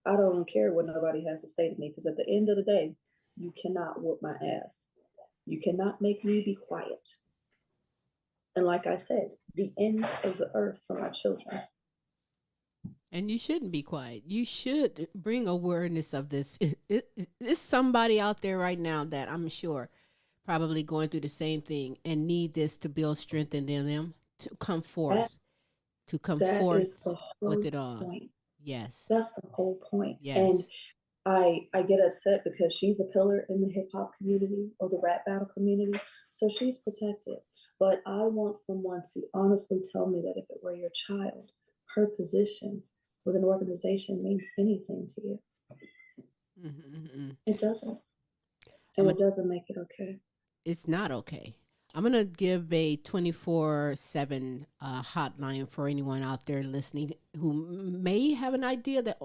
I don't care what nobody has to say to me because at the end of the day, you cannot whoop my ass. You cannot make me be quiet. And like I said, the ends of the earth for my children. And you shouldn't be quiet. You should bring awareness of this. There's somebody out there right now that I'm sure probably going through the same thing and need this to build strength in them to come forth. That is the whole with it all. Point. Yes. That's the whole point. Yes. And I get upset because she's a pillar in the hip hop community or the rap battle community. So she's protected. But I want someone to honestly tell me that if it were your child, her position with an organization means anything to you. It doesn't. And it doesn't make it okay. It's not okay. I'm going to give a 24/7 hotline for anyone out there listening who may have an idea that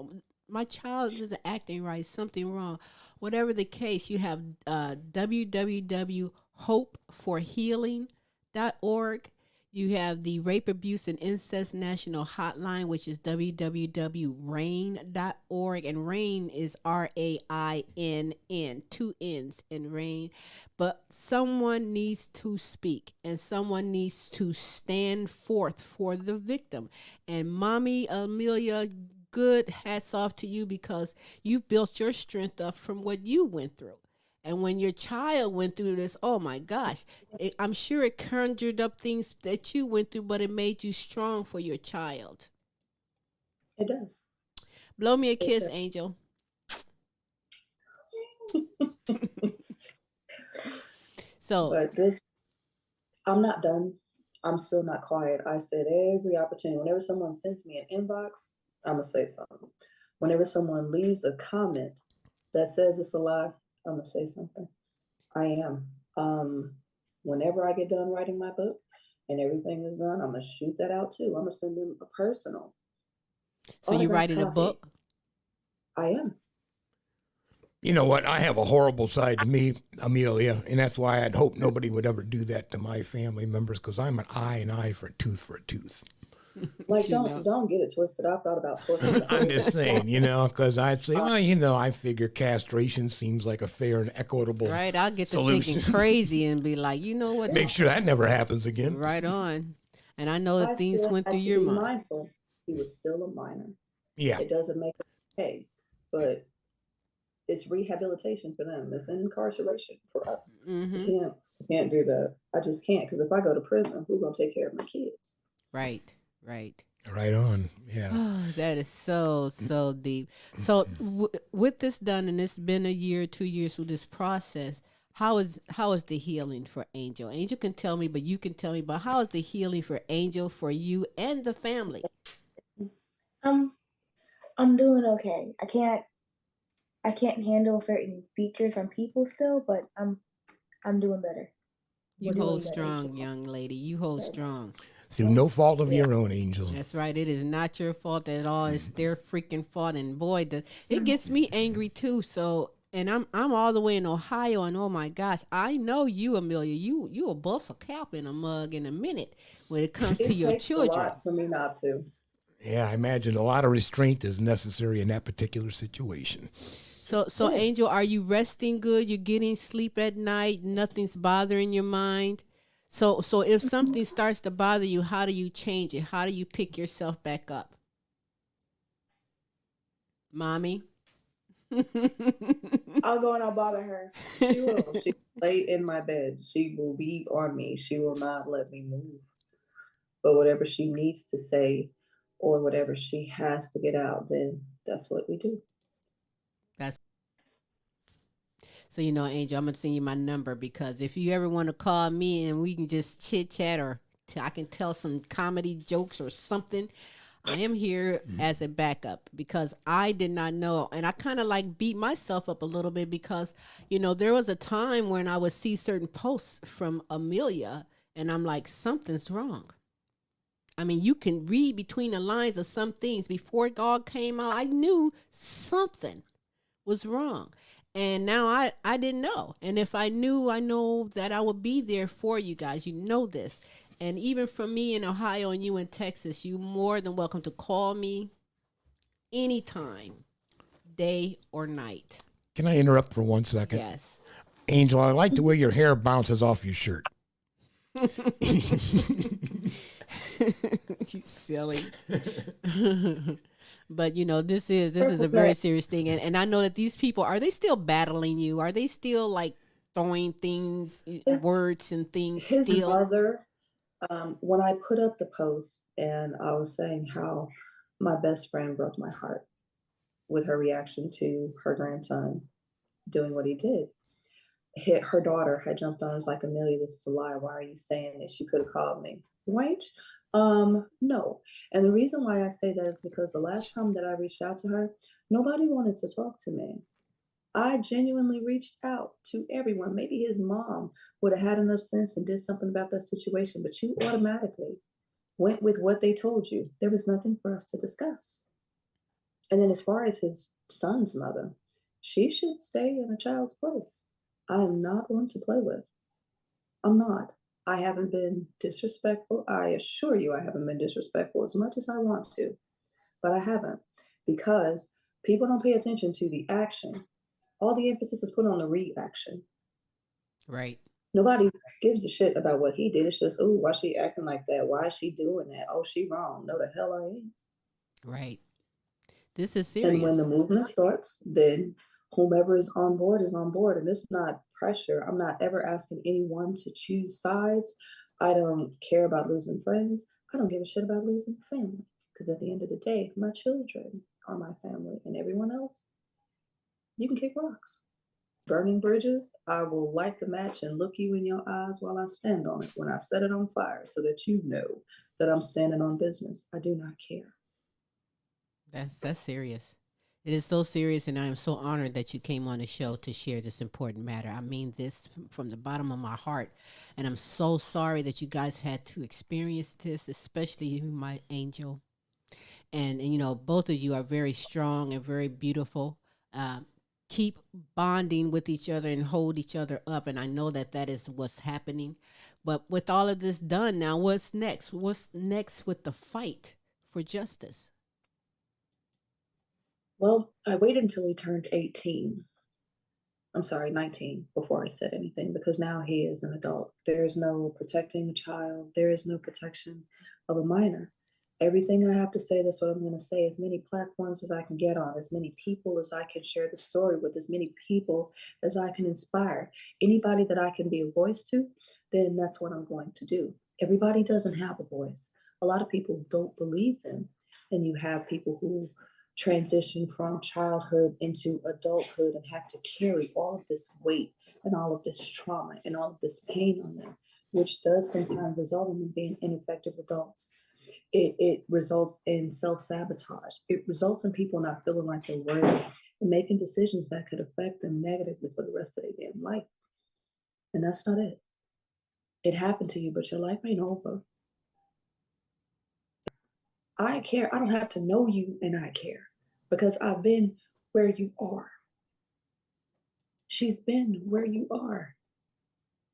my child isn't acting right, something wrong. Whatever the case, you have www.hopeforhealing.org. You have the Rape, Abuse, and Incest National Hotline, which is www.rain.org. And RAIN is RAINN, 2 N's in RAIN. But someone needs to speak, and someone needs to stand forth for the victim. And Mommy Amelia, good hats off to you because you built your strength up from what you went through. And when your child went through this, oh my gosh, I'm sure it conjured up things that you went through, but it made you strong for your child. It does. Blow me a kiss, Angel. But I'm not done. I'm still not quiet. I said every opportunity, whenever someone sends me an inbox, I'm going to say something. Whenever someone leaves a comment that says it's a lie, I'm going to say something. I am. Whenever I get done writing my book and everything is done, I'm going to shoot that out too. I'm going to send them a personal. So you're writing a book? I am. You know what? I have a horrible side to me, Amelia, and that's why I'd hope nobody would ever do that to my family members because I'm an eye for a tooth. Like, don't get it twisted. I've thought about torture. I'm just saying, because I'd say, I figure castration seems like a fair and equitable right. I'll get to solution. Thinking crazy and be like, you know what? Make sure that never happens again. Right on. And I know that things went through your mind. Mindful, he was still a minor. Yeah. It doesn't make it okay, but it's rehabilitation for them. It's incarceration for us. I can't do that. I just can't because if I go to prison, who's going to take care of my kids? Right. Right on. Yeah. Oh, that is so deep. So with this done, and it's been a year, 2 years through this process, how is the healing for Angel? Angel can tell me, but you can tell me. But how is the healing for Angel, for you and the family? Um, I'm doing okay. I can't handle certain features on people still, but I'm doing better. You We're hold doing better. strong, young lady. You hold Thanks. strong. Through no fault of Yeah. your own, Angel. That's right. It is not your fault at all. It's their freaking fault. And boy, it gets me angry too. So, and I'm all the way in Ohio, and oh my gosh, I know you, Amelia. You will bust a cap in a mug in a minute when it comes to It your takes a children. lot for me not to. Yeah, I imagine a lot of restraint is necessary in that particular situation. So Yes. Angel, are you resting good? You're getting sleep at night. Nothing's bothering your mind. So if something starts to bother you, how do you change it? How do you pick yourself back up, mommy? I'll go and I'll bother her. She will. She will lay in my bed. She will be on me. She will not let me move. But whatever she needs to say or whatever she has to get out, then that's what we do. That's so Angel. I'm gonna send you my number because if you ever want to call me and we can just chit chat or I can tell some comedy jokes or something. I am here as a backup because I did not know, and I kind of like beat myself up a little bit because there was a time when I would see certain posts from Amelia, and I'm like, something's wrong. I mean, you can read between the lines of some things. Before it all came out, I knew something was wrong. And now I didn't know. And if I knew, I know that I would be there for you guys. You know this. And even from me in Ohio and you in Texas, you more than welcome to call me anytime, day or night. Can I interrupt for 1 second? Yes. Angel, I like the way your hair bounces off your shirt. You silly. But this is a very serious thing, and I know that these people, are they still battling you? Are they still like throwing things, words and things His still? mother, when I put up the post and I was saying how my best friend broke my heart with her reaction to her grandson doing what he did. Her daughter had jumped on and was like, Amelia, this is a lie. Why are you saying this? You could have called me. Right? No. And the reason why I say that is because the last time that I reached out to her, nobody wanted to talk to me. I genuinely reached out to everyone. Maybe his mom would have had enough sense and did something about that situation, but you automatically went with what they told you. There was nothing for us to discuss. And then as far as his son's mother, she should stay in a child's place. I am not one to play with. I'm not. I haven't been disrespectful. I assure you I haven't been disrespectful as much as I want to, but I haven't because people don't pay attention to the action. All the emphasis is put on the reaction. Right. Nobody gives a shit about what he did. It's just, oh, why she acting like that? Why is she doing that? Oh, she wrong. No, the hell I ain't. Right. This is And when serious. the movement starts, then whomever is on board is on board. And it's not pressure. I'm not ever asking anyone to choose sides. I don't care about losing friends. I don't give a shit about losing family. Because at the end of the day, my children are my family. And everyone else, you can kick rocks. Burning bridges, I will light the match and look you in your eyes while I stand on it when I set it on fire so that you know that I'm standing on business. I do not care. That's serious. It is so serious, and I am so honored that you came on the show to share this important matter. I mean this from the bottom of my heart, and I'm so sorry that you guys had to experience this, especially you, my angel. And both of you are very strong and very beautiful. Um, Keep bonding with each other and hold each other up, and I know that that is what's happening. But with all of this done, now what's next? What's next with the fight for justice? Well, I waited until he turned 18. I'm sorry, 19 before I said anything because now he is an adult. There is no protecting a child. There is no protection of a minor. Everything I have to say, that's what I'm going to say. As many platforms as I can get on, as many people as I can share the story with, as many people as I can inspire. Anybody that I can be a voice to, then that's what I'm going to do. Everybody doesn't have a voice. A lot of people don't believe them. And you have people who transition from childhood into adulthood and have to carry all of this weight and all of this trauma and all of this pain on them, which does sometimes result in them being ineffective adults. It results in self-sabotage. It results in people not feeling like they're worthy and making decisions that could affect them negatively for the rest of their damn life. And that's not it. It happened to you, but your life ain't over. I care. I don't have to know you, and I care because I've been where you are. She's been where you are.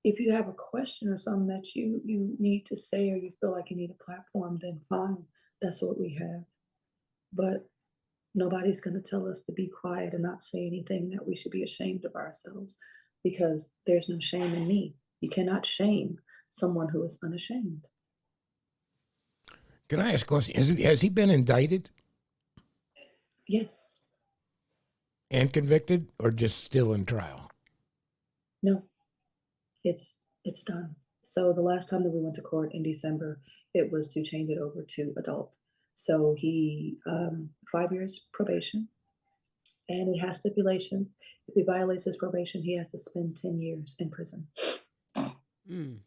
If you have a question or something that you need to say, or you feel like you need a platform, then fine. That's what we have. But nobody's going to tell us to be quiet and not say anything that we should be ashamed of ourselves, because there's no shame in me. You cannot shame someone who is unashamed. Can I ask a question? Has he been indicted Yes. and convicted, or just still in trial? No. It's done. So the last time that we went to court in December, it was to change it over to adult. So he 5 years probation, and he has stipulations. If he violates his probation, he has to spend 10 years in prison. Mm.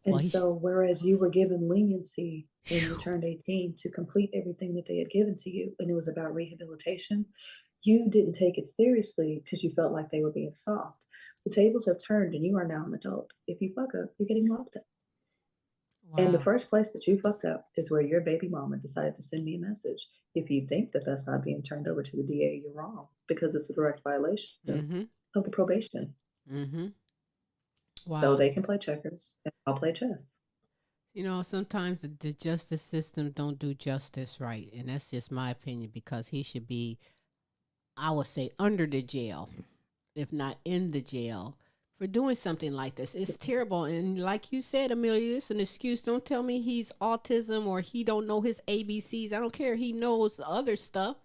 And Well, so, whereas you were given leniency when you turned 18 to complete everything that they had given to you, and it was about rehabilitation, you didn't take it seriously because you felt like they were being soft. The tables have turned, and you are now an adult. If you fuck up, you're getting locked up. And the wow. first place that you fucked up is where your baby mama decided to send me a message. If you think that that's not being turned over to the DA, you're wrong, because it's a direct violation Mm-hmm. of the probation. Mm-hmm. So Wow. they can play checkers, and I'll play chess. You know, sometimes the justice system don't do justice right, and that's just my opinion, because he should be, I would say, under the jail, if not in the jail, for doing something like this. It's terrible. And like you said, Amelia, it's an excuse. Don't tell me he's autism or he don't know his ABCs. I don't care. He knows other stuff.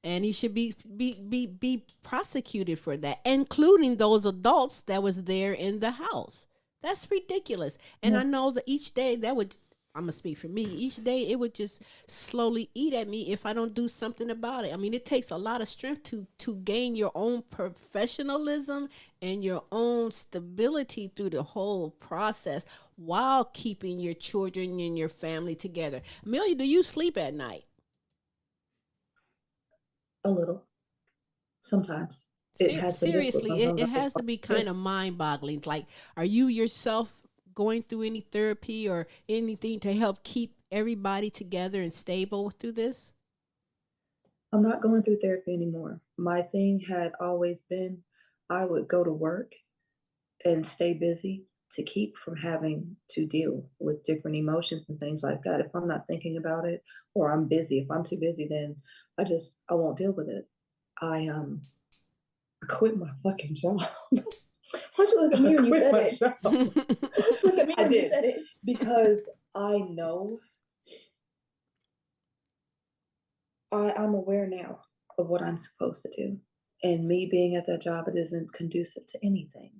And he should be prosecuted for that, including those adults that was there in the house. That's ridiculous. And I know that each day that would, I'm gonna speak for me. Each day it would just slowly eat at me if I don't do something about it. I mean, it takes a lot of strength to gain your own professionalism and your own stability through the whole process while keeping your children and your family together. Amelia, do you sleep at night? A little. Sometimes. It has been difficult. Seriously, it, Sometimes it I just has to be kind yes. of mind boggling. Like, are you yourself going through any therapy or anything to help keep everybody together and stable through this? I'm not going through therapy anymore. My thing had always been I would go to work and stay busy to keep from having to deal with different emotions and things like that. If I'm not thinking about it, or I'm busy, if I'm too busy, then I won't deal with it. I quit my fucking job. Why'd you look at me when you said my it? job. Why'd you look at me I when you did. said it? Because I know I'm aware now of what I'm supposed to do. And me being at that job, it isn't conducive to anything.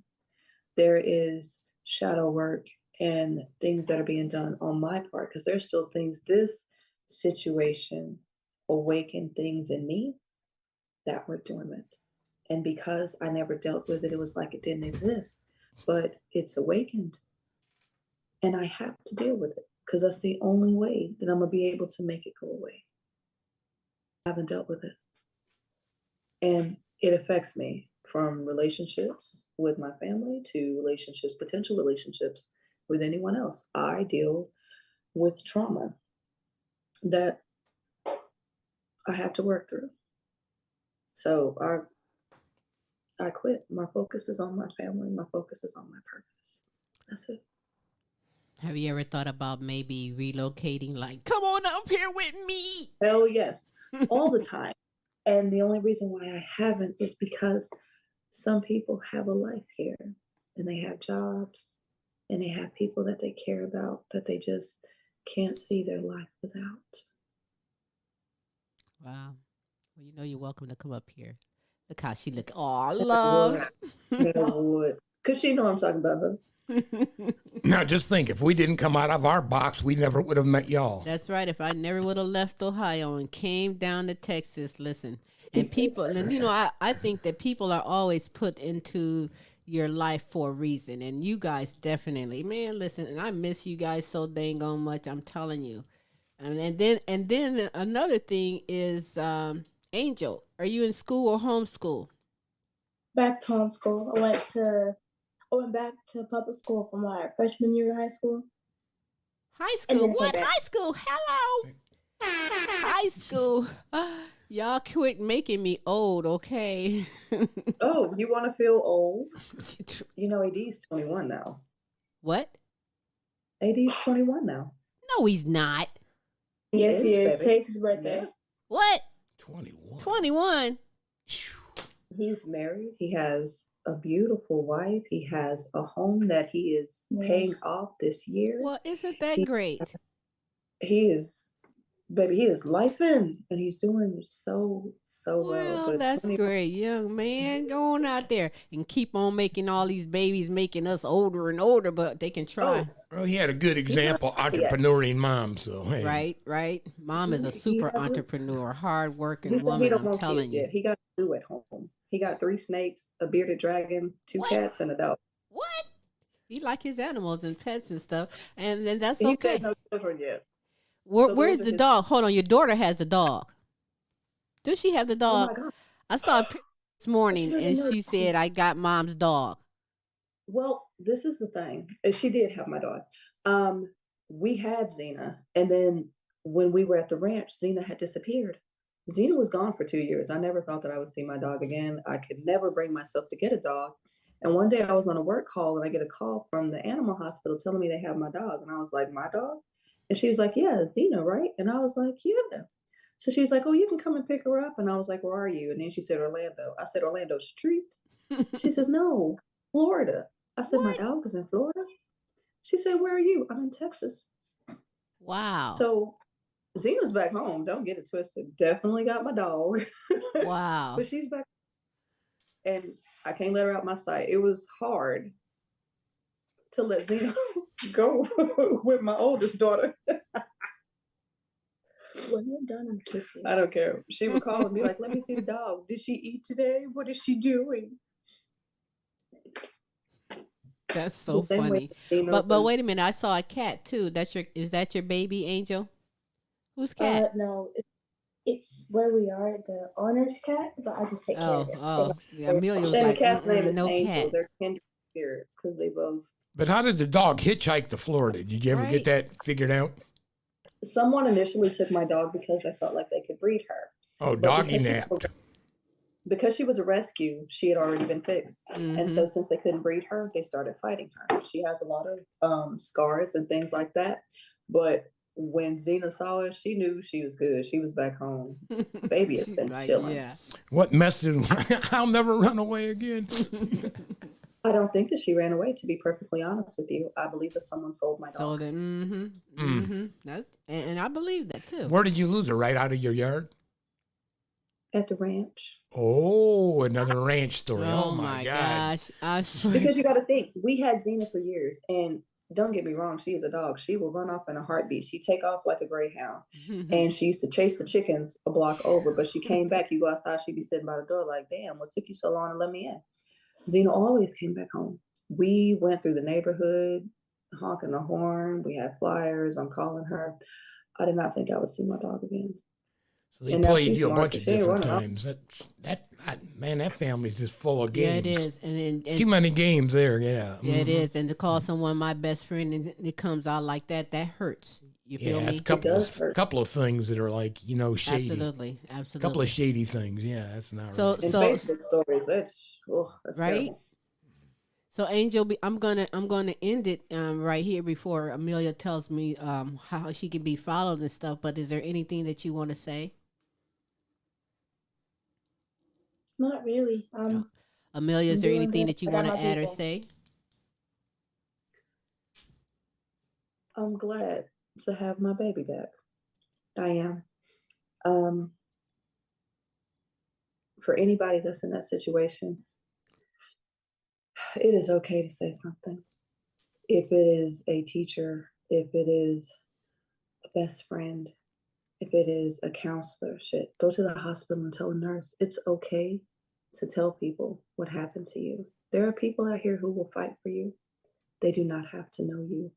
There is shadow work and things that are being done on my part, because there's still things, this situation awakened things in me that were dormant. And because I never dealt with it, it was like it didn't exist. But it's awakened. And I have to deal with it, because that's the only way that I'm going to be able to make it go away. I haven't dealt with it. And it affects me from relationships with my family to relationships, potential relationships with anyone else. I deal with trauma that I have to work through. So I quit. My focus is on my family. My focus is on my purpose. That's it. Have you ever thought about maybe relocating? Like, come on up here with me. Hell yes, all the time. And the only reason why I haven't is because some people have a life here, and they have jobs, and they have people that they care about that they just can't see their life without. Wow. Well, you know you're welcome to come up here. Look how she look. Oh, And I would. love. And I would. Because she know I'm talking about her. Now, just think, if we didn't come out of our box, we never would have met y'all. That's right. If I never would have left Ohio and came down to Texas, listen. And people, and I think that people are always put into your life for a reason. And you guys definitely, man, listen, and I miss you guys so dang on much. I'm telling you. And then another thing is, Angel, are you in school or homeschool? Back to homeschool. I went back to public school for my freshman year of high school. High school? What? High school? Hello? High school. Y'all quit making me old, okay? Oh, you want to feel old? AD's 21 now. What? AD's 21 now. No, he's not. Yes, he is. Today's his birthday. Yes. What? 21. 21? He's married. He has a beautiful wife. He has a home that he is paying off this year. Well, isn't that great? He is, baby, he is lifing, and he's doing so well. Well, that's great, young man. Go on out there and keep on making all these babies, making us older and older, but they can try. Well, he had a good example, entrepreneuring mom, so hey. Right. Mom is a super entrepreneur, hard-working He woman, don't I'm want telling kids you. yet. He got to do at home. He got 3 snakes, a bearded dragon, 2 cats, and a dog. What? He like his animals and pets and stuff, and then that's He okay. said no children yet. Where's the dog? Hold on, your daughter has a dog. Does she have the dog? Oh my God. I saw a picture this morning, and she said, "I got mom's dog." Well, this is the thing. She did have my dog. We had Xena, and then when we were at the ranch, Xena had disappeared. Xena was gone for 2 years. I never thought that I would see my dog again. I could never bring myself to get a dog. And one day I was on a work call, and I get a call from the animal hospital telling me they have my dog. And I was like, my dog? And she was like, yeah, Xena, right? And I was like, yeah. So she's like, oh, you can come and pick her up. And I was like, where are you? And then she said, Orlando. I said, Orlando Street? She says, no, Florida. I said, my dog is in Florida? She said, where are you? I'm in Texas. Wow. So Xena's back home. Don't get it twisted. Definitely got my dog. Wow. But she's back. And I can't let her out my sight. It was hard to let Xena go with my oldest daughter. When you're done, I'm kissing. I don't care. She would call and be like, let me see the dog. Did she eat today? What is she doing? That's so funny. But wait a minute, I saw a cat too. Is that your baby, Angel? Whose cat? No, it's where we are, the owner's cat, but I just take care of it. Yeah, Amelia was and like, the cat's name is no Angel. cat. They're kindred spirits because they both. But how did the dog hitchhike to Florida? Did you ever get that figured out? Someone initially took my dog because they felt like they could breed her. Oh, doggy napped. Because she was a rescue, she had already been fixed. And so since they couldn't breed her, they started fighting her. She has a lot of scars and things like that. But when Xena saw us, she knew she was good. She was back home. Baby has been chilling. Yeah. What message? I'll never run away again. I don't think that she ran away, to be perfectly honest with you. I believe that someone sold my dog. Sold it. And I believe that too. Where did you lose her? Right out of your yard? At the ranch. Oh, another ranch story. Oh my gosh. I swear. Because you got to think, we had Xena for years, and don't get me wrong, she is a dog. She will run off in a heartbeat. She take off like a greyhound. And she used to chase the chickens a block over, but she came back. You go outside, she'd be sitting by the door like, damn, what took you so long to let me in? Xena always came back home. We went through the neighborhood, honking the horn. We had flyers. I'm calling her. I did not think I would see my dog again. So they played you a bunch of different times. That family's just full of games. Yeah, it is. And too many games there, yeah. Yeah, it is. And to call someone my best friend and it comes out like that hurts. You feel me? A couple of things that are like, shady. Absolutely. A couple of shady things. Yeah, that's not right. And Facebook stories, that's right. Terrible. So Angel, I'm gonna end it right here before Amelia tells me how she can be followed and stuff. But is there anything that you want to say? Not really. Amelia, is there anything that you want to add or say? I'm glad to have my baby back. I am. For anybody that's in that situation, it is okay to say something. If it is a teacher, if it is a best friend, if it is a counselor, shit, go to the hospital and tell a nurse. It's okay to tell people what happened to you. There are people out here who will fight for you. They do not have to know you.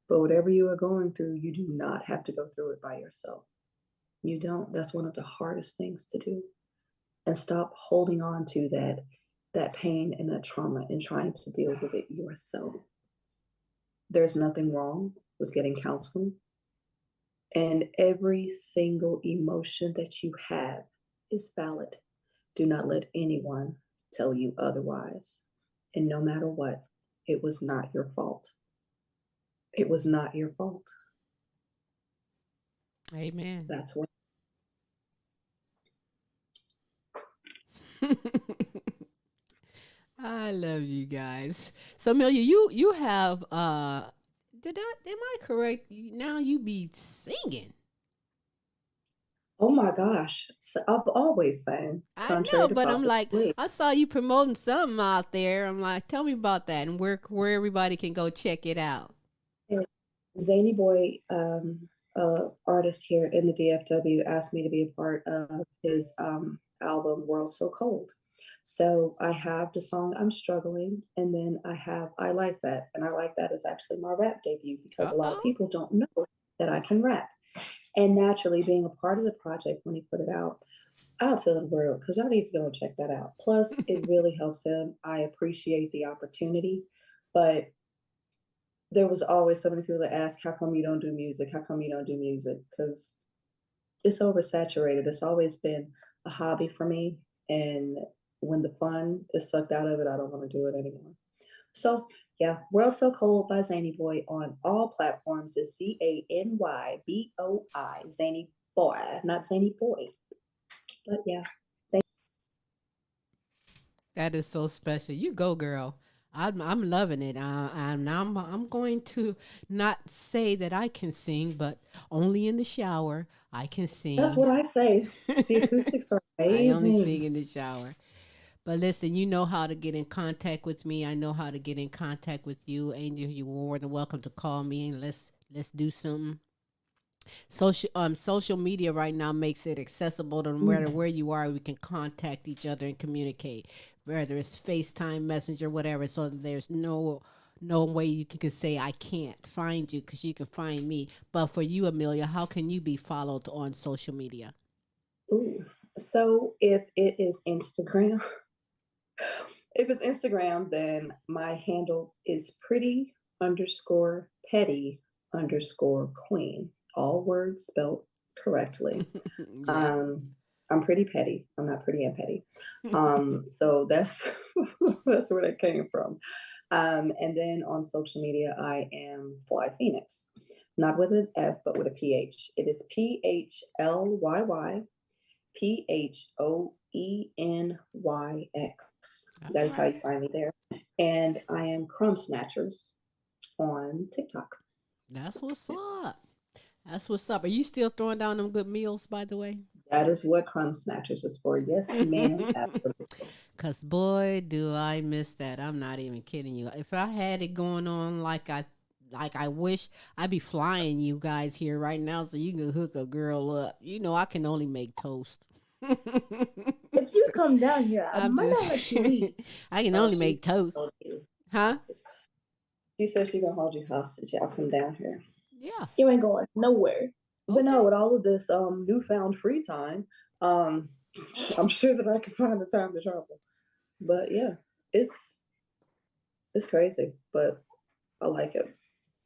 But whatever you are going through, you do not have to go through it by yourself. You don't. That's one of the hardest things to do. And stop holding on to that pain and that trauma and trying to deal with it yourself. There's nothing wrong with getting counseling. And every single emotion that you have is valid. Do not let anyone tell you otherwise. And no matter what, it was not your fault. It was not your fault. Amen. That's what. I love you guys. So Amelia, you have am I correct? Now you be singing. Oh my gosh. So I've always sang, I contrary know, to but I'm popular like, belief. I saw you promoting something out there. I'm like, tell me about that and where everybody can go check it out. Zany Boy, artist here in the DFW, asked me to be a part of his album World So Cold. So I have the song I'm Struggling, and then I have I Like That. And I Like That is actually my rap debut because a lot of Uh-oh. people don't know that I can rap. And naturally, being a part of the project when he put it out, I'll tell the world because y'all need to go and check that out. Plus, it really helps him. I appreciate the opportunity, but there was always so many people that ask, "How come you don't do music? How come you don't do music?" Because it's oversaturated. It's always been a hobby for me, and when the fun is sucked out of it, I don't want to do it anymore. So yeah, World So Cold by Zany Boy on all platforms is ZANYBOI, Zany Boy, not Zany Boy. But yeah, That is so special. You go, girl. I'm loving it. I'm going to not say that I can sing, but only in the shower I can that's sing. what I say. The acoustics are I only amazing. sing in the shower. But listen, you know how to get in contact with me. I know how to get in contact with you, Angel. You're more than welcome to call me and let's do something. Social media right now makes it accessible to no matter where you are. We can contact each other and communicate, whether it's FaceTime, Messenger, whatever. So there's no way you can say I can't find you because you can find me. But for you, Amelia, how can you be followed on social media? Ooh. So if it is Instagram, if it's Instagram, then my handle is pretty underscore petty underscore queen. All words spelled correctly. Yeah. I'm pretty petty. I'm not pretty and petty. So that's that's where that came from. And then on social media, I am Fly Phoenix, not with an F, but with a PH. It is PHLYYPHOENYX. All That is how right. you find me there. And I am Crumb Snatchers on TikTok. That's what's up. That's what's up. Are you still throwing down them good meals, by the way? That is what Crumb Snatchers is for. Yes, ma'am. Absolutely. Cause boy, do I miss that. I'm not even kidding you. If I had it going on like I wish, I'd be flying you guys here right now so you can hook a girl up. You know I can only make toast. If you come down here, I I'm might just not let you leave. I can Oh, only she's make toast. hold you Huh? hostage. She said she's gonna hold you hostage. I'll come down here. Yeah. You ain't going nowhere. But Okay. no, with all of this newfound free time, um, I'm sure that I can find the time to travel. But yeah, it's it's crazy, but I like it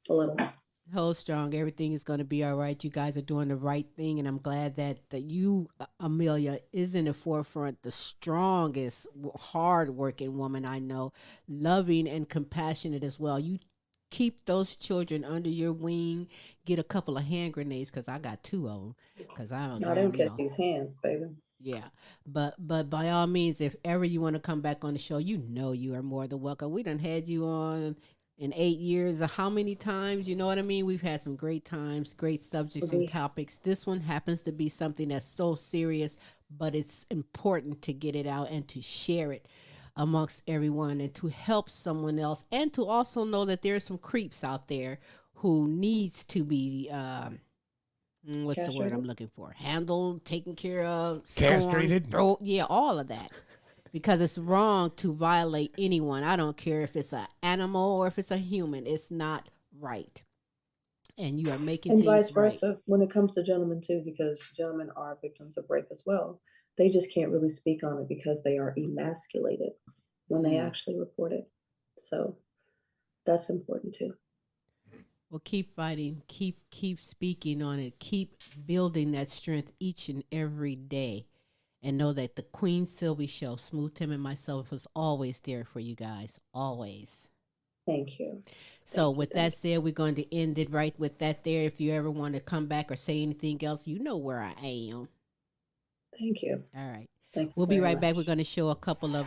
a little. Hold strong. Everything is going to be all right. You guys are doing the right thing, and I'm glad that you, Amelia, is in the forefront. The strongest, hard-working woman I know, loving and compassionate as well. You keep those children under your wing. Get a couple of hand grenades because I got two of them. Because I don't, No, I don't you catch know. these hands, baby. Yeah, but by all means, if ever you want to come back on the show, you know you are more than welcome. We done had you on in 8 years. How many times? You know what I mean? We've had some great times, great subjects and We topics. This one happens to be something that's so serious, but it's important to get it out and to share it. amongst everyone and to help someone else, and to also know that there are some creeps out there who needs to be what's the word Castrated? I'm looking for? Handled, taken care of, Castrated? throw, yeah, all of that. Because it's wrong to violate anyone. I don't care if it's an animal or if it's a human. It's not right. And you are making And vice things right. versa when it comes to gentlemen too, because gentlemen are victims of rape as well. They just can't really speak on it because they are emasculated when they actually report it. So that's important too. Well, keep fighting, keep speaking on it, keep building that strength each and every day, and know that the Queen Silvy Show, Smooth Tim and myself, was always there for you guys, always. Thank you. So with that said, we're going to end it right with that there. If you ever want to come back or say anything else, you know where I am. Thank you. All right. Thank you. We'll be very right back. much. We're going to show a couple of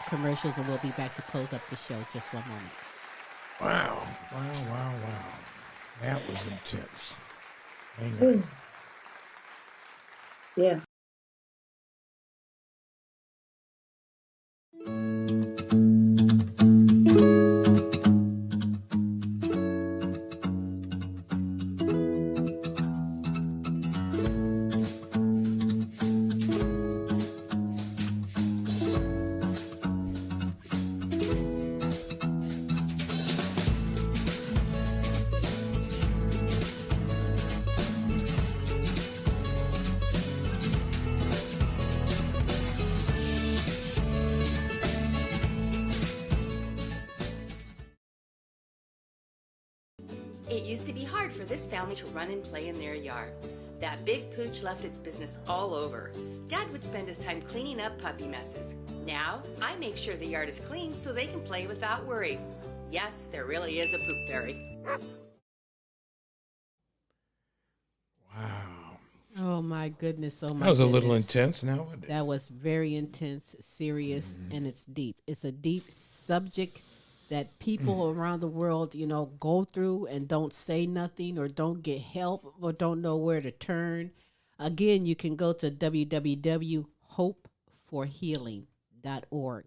commercials, and we'll be back to close up the show. Just one moment. Wow. That was intense. Hang on. Yeah. It used to be hard for this family to run and play in their yard. That big pooch left its business all over. Dad would spend his time cleaning up puppy messes. Now, I make sure the yard is clean so they can play without worry. Yes, there really is a poop fairy. Wow. Oh my goodness! Oh my. That was goodness. a little intense now. That was very intense, serious, and it's deep. It's a deep subject that people around the world, go through and don't say nothing or don't get help or don't know where to turn. Again, you can go to www.hopeforhealing.org,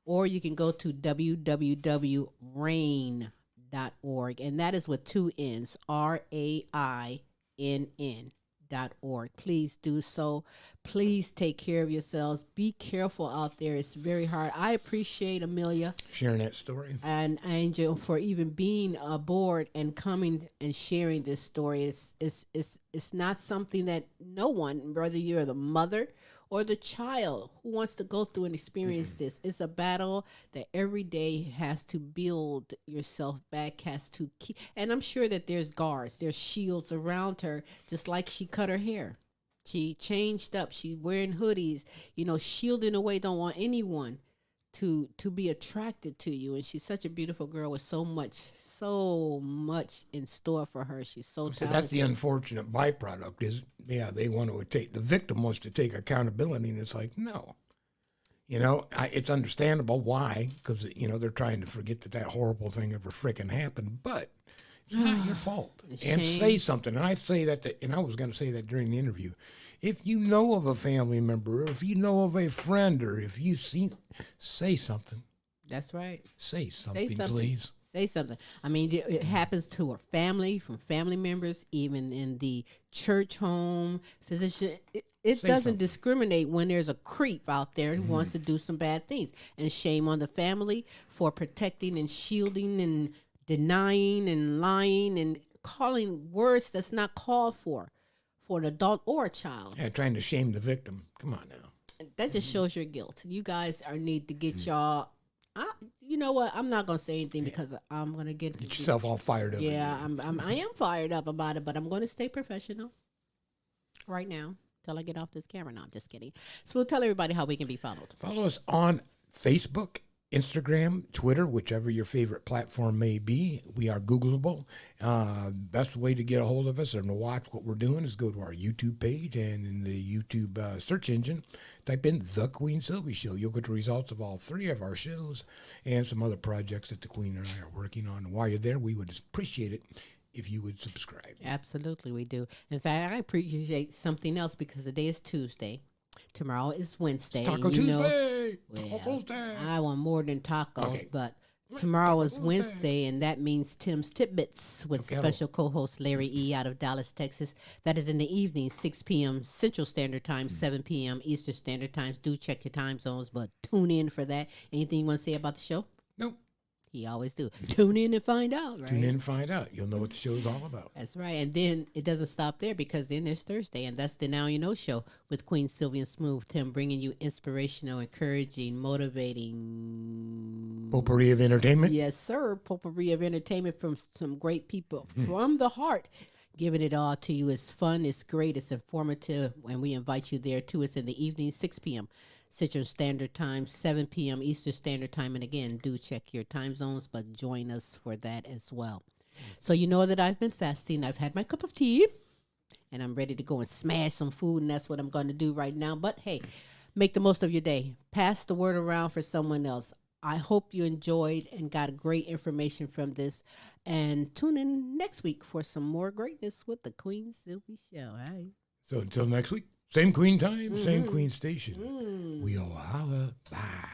or you can go to www.rain.org, and that is with two N's, RAINN.org. Please do so. Please take care of yourselves. Be careful out there. It's very hard. I appreciate Amelia Sharing that story. and Angel for even being aboard and coming and sharing this story. It's not something that no one, whether you're the mother or the child who wants to go through and experience this. It's a battle that every day has to build yourself back, has to keep. And I'm sure that there's guards, there's shields around her, just like she cut her hair. She changed up. She's wearing hoodies, shielding away. Don't want anyone to be attracted to you. And she's such a beautiful girl with so much in store for her. She's so talented. So that's the unfortunate byproduct is, they want to take, the victim wants to take accountability, and it's like, no. It's understandable why, because, they're trying to forget that horrible thing ever freaking happened, but it's not your fault. And say something. And I say that, and I was going to say that during the interview. If you know of a family member, or if you know of a friend, or if you see, say something. That's right. Say something, please. Say something. I mean, it happens to her family, from family members, even in the church home, physician. It doesn't discriminate when there's a creep out there who wants to do some bad things. And shame on the family for protecting and shielding and denying and lying and calling words that's not called for an adult or a child. Yeah, trying to shame the victim. Come on now. That just shows your guilt. You guys need to get y'all. You know what? I'm not gonna say anything because I'm gonna get yourself all fired up. Yeah, I am fired up about it, but I'm gonna stay professional right now till I get off this camera. No, I'm just kidding. So we'll tell everybody how we can be followed. Follow us on Facebook, Instagram, Twitter, whichever your favorite platform may be. We are Googleable. Best way to get a hold of us and to watch what we're doing is go to our YouTube page, and in the YouTube search engine, type in The Queen Silvy Show. You'll get the results of all three of our shows and some other projects that the Queen and I are working on. And while you're there, we would appreciate it if you would subscribe. Absolutely, we do. In fact, I appreciate something else because today is Tuesday. Tomorrow is Wednesday. Taco and you know, Tuesday. well, Taco Tuesday. I want more than tacos, Okay. but tomorrow is Wednesday, and that means Tim's Tidbits with Okay. special co-host Larry E. out of Dallas, Texas. That is in the evening, 6 p.m. Central Standard Time, 7 p.m. Eastern Standard Times. Do check your time zones, but tune in for that. Anything you want to say about the show? Nope. He always do. Tune in and find out, right? Tune in and find out. You'll know what the show's all about. That's right. And then it doesn't stop there because then there's Thursday, and that's the Now You Know show with Queen Silvy and Smooth Tim, bringing you inspirational, encouraging, motivating. Potpourri of entertainment? Yes, sir. Potpourri of entertainment from some great people from the heart. Giving it all to you. It's fun, it's great, it's informative, and we invite you there too. It's in the evening, 6 p.m. Central Standard Time, 7 p.m. Eastern Standard Time. And again, do check your time zones, but join us for that as well. So you know that I've been fasting. I've had my cup of tea, and I'm ready to go and smash some food, and that's what I'm going to do right now. But hey, make the most of your day. Pass the word around for someone else. I hope you enjoyed and got great information from this. And tune in next week for some more greatness with the Queen Silvy Show. All right. So until next week, same Queen time, same Queen station. We all holla. Bye.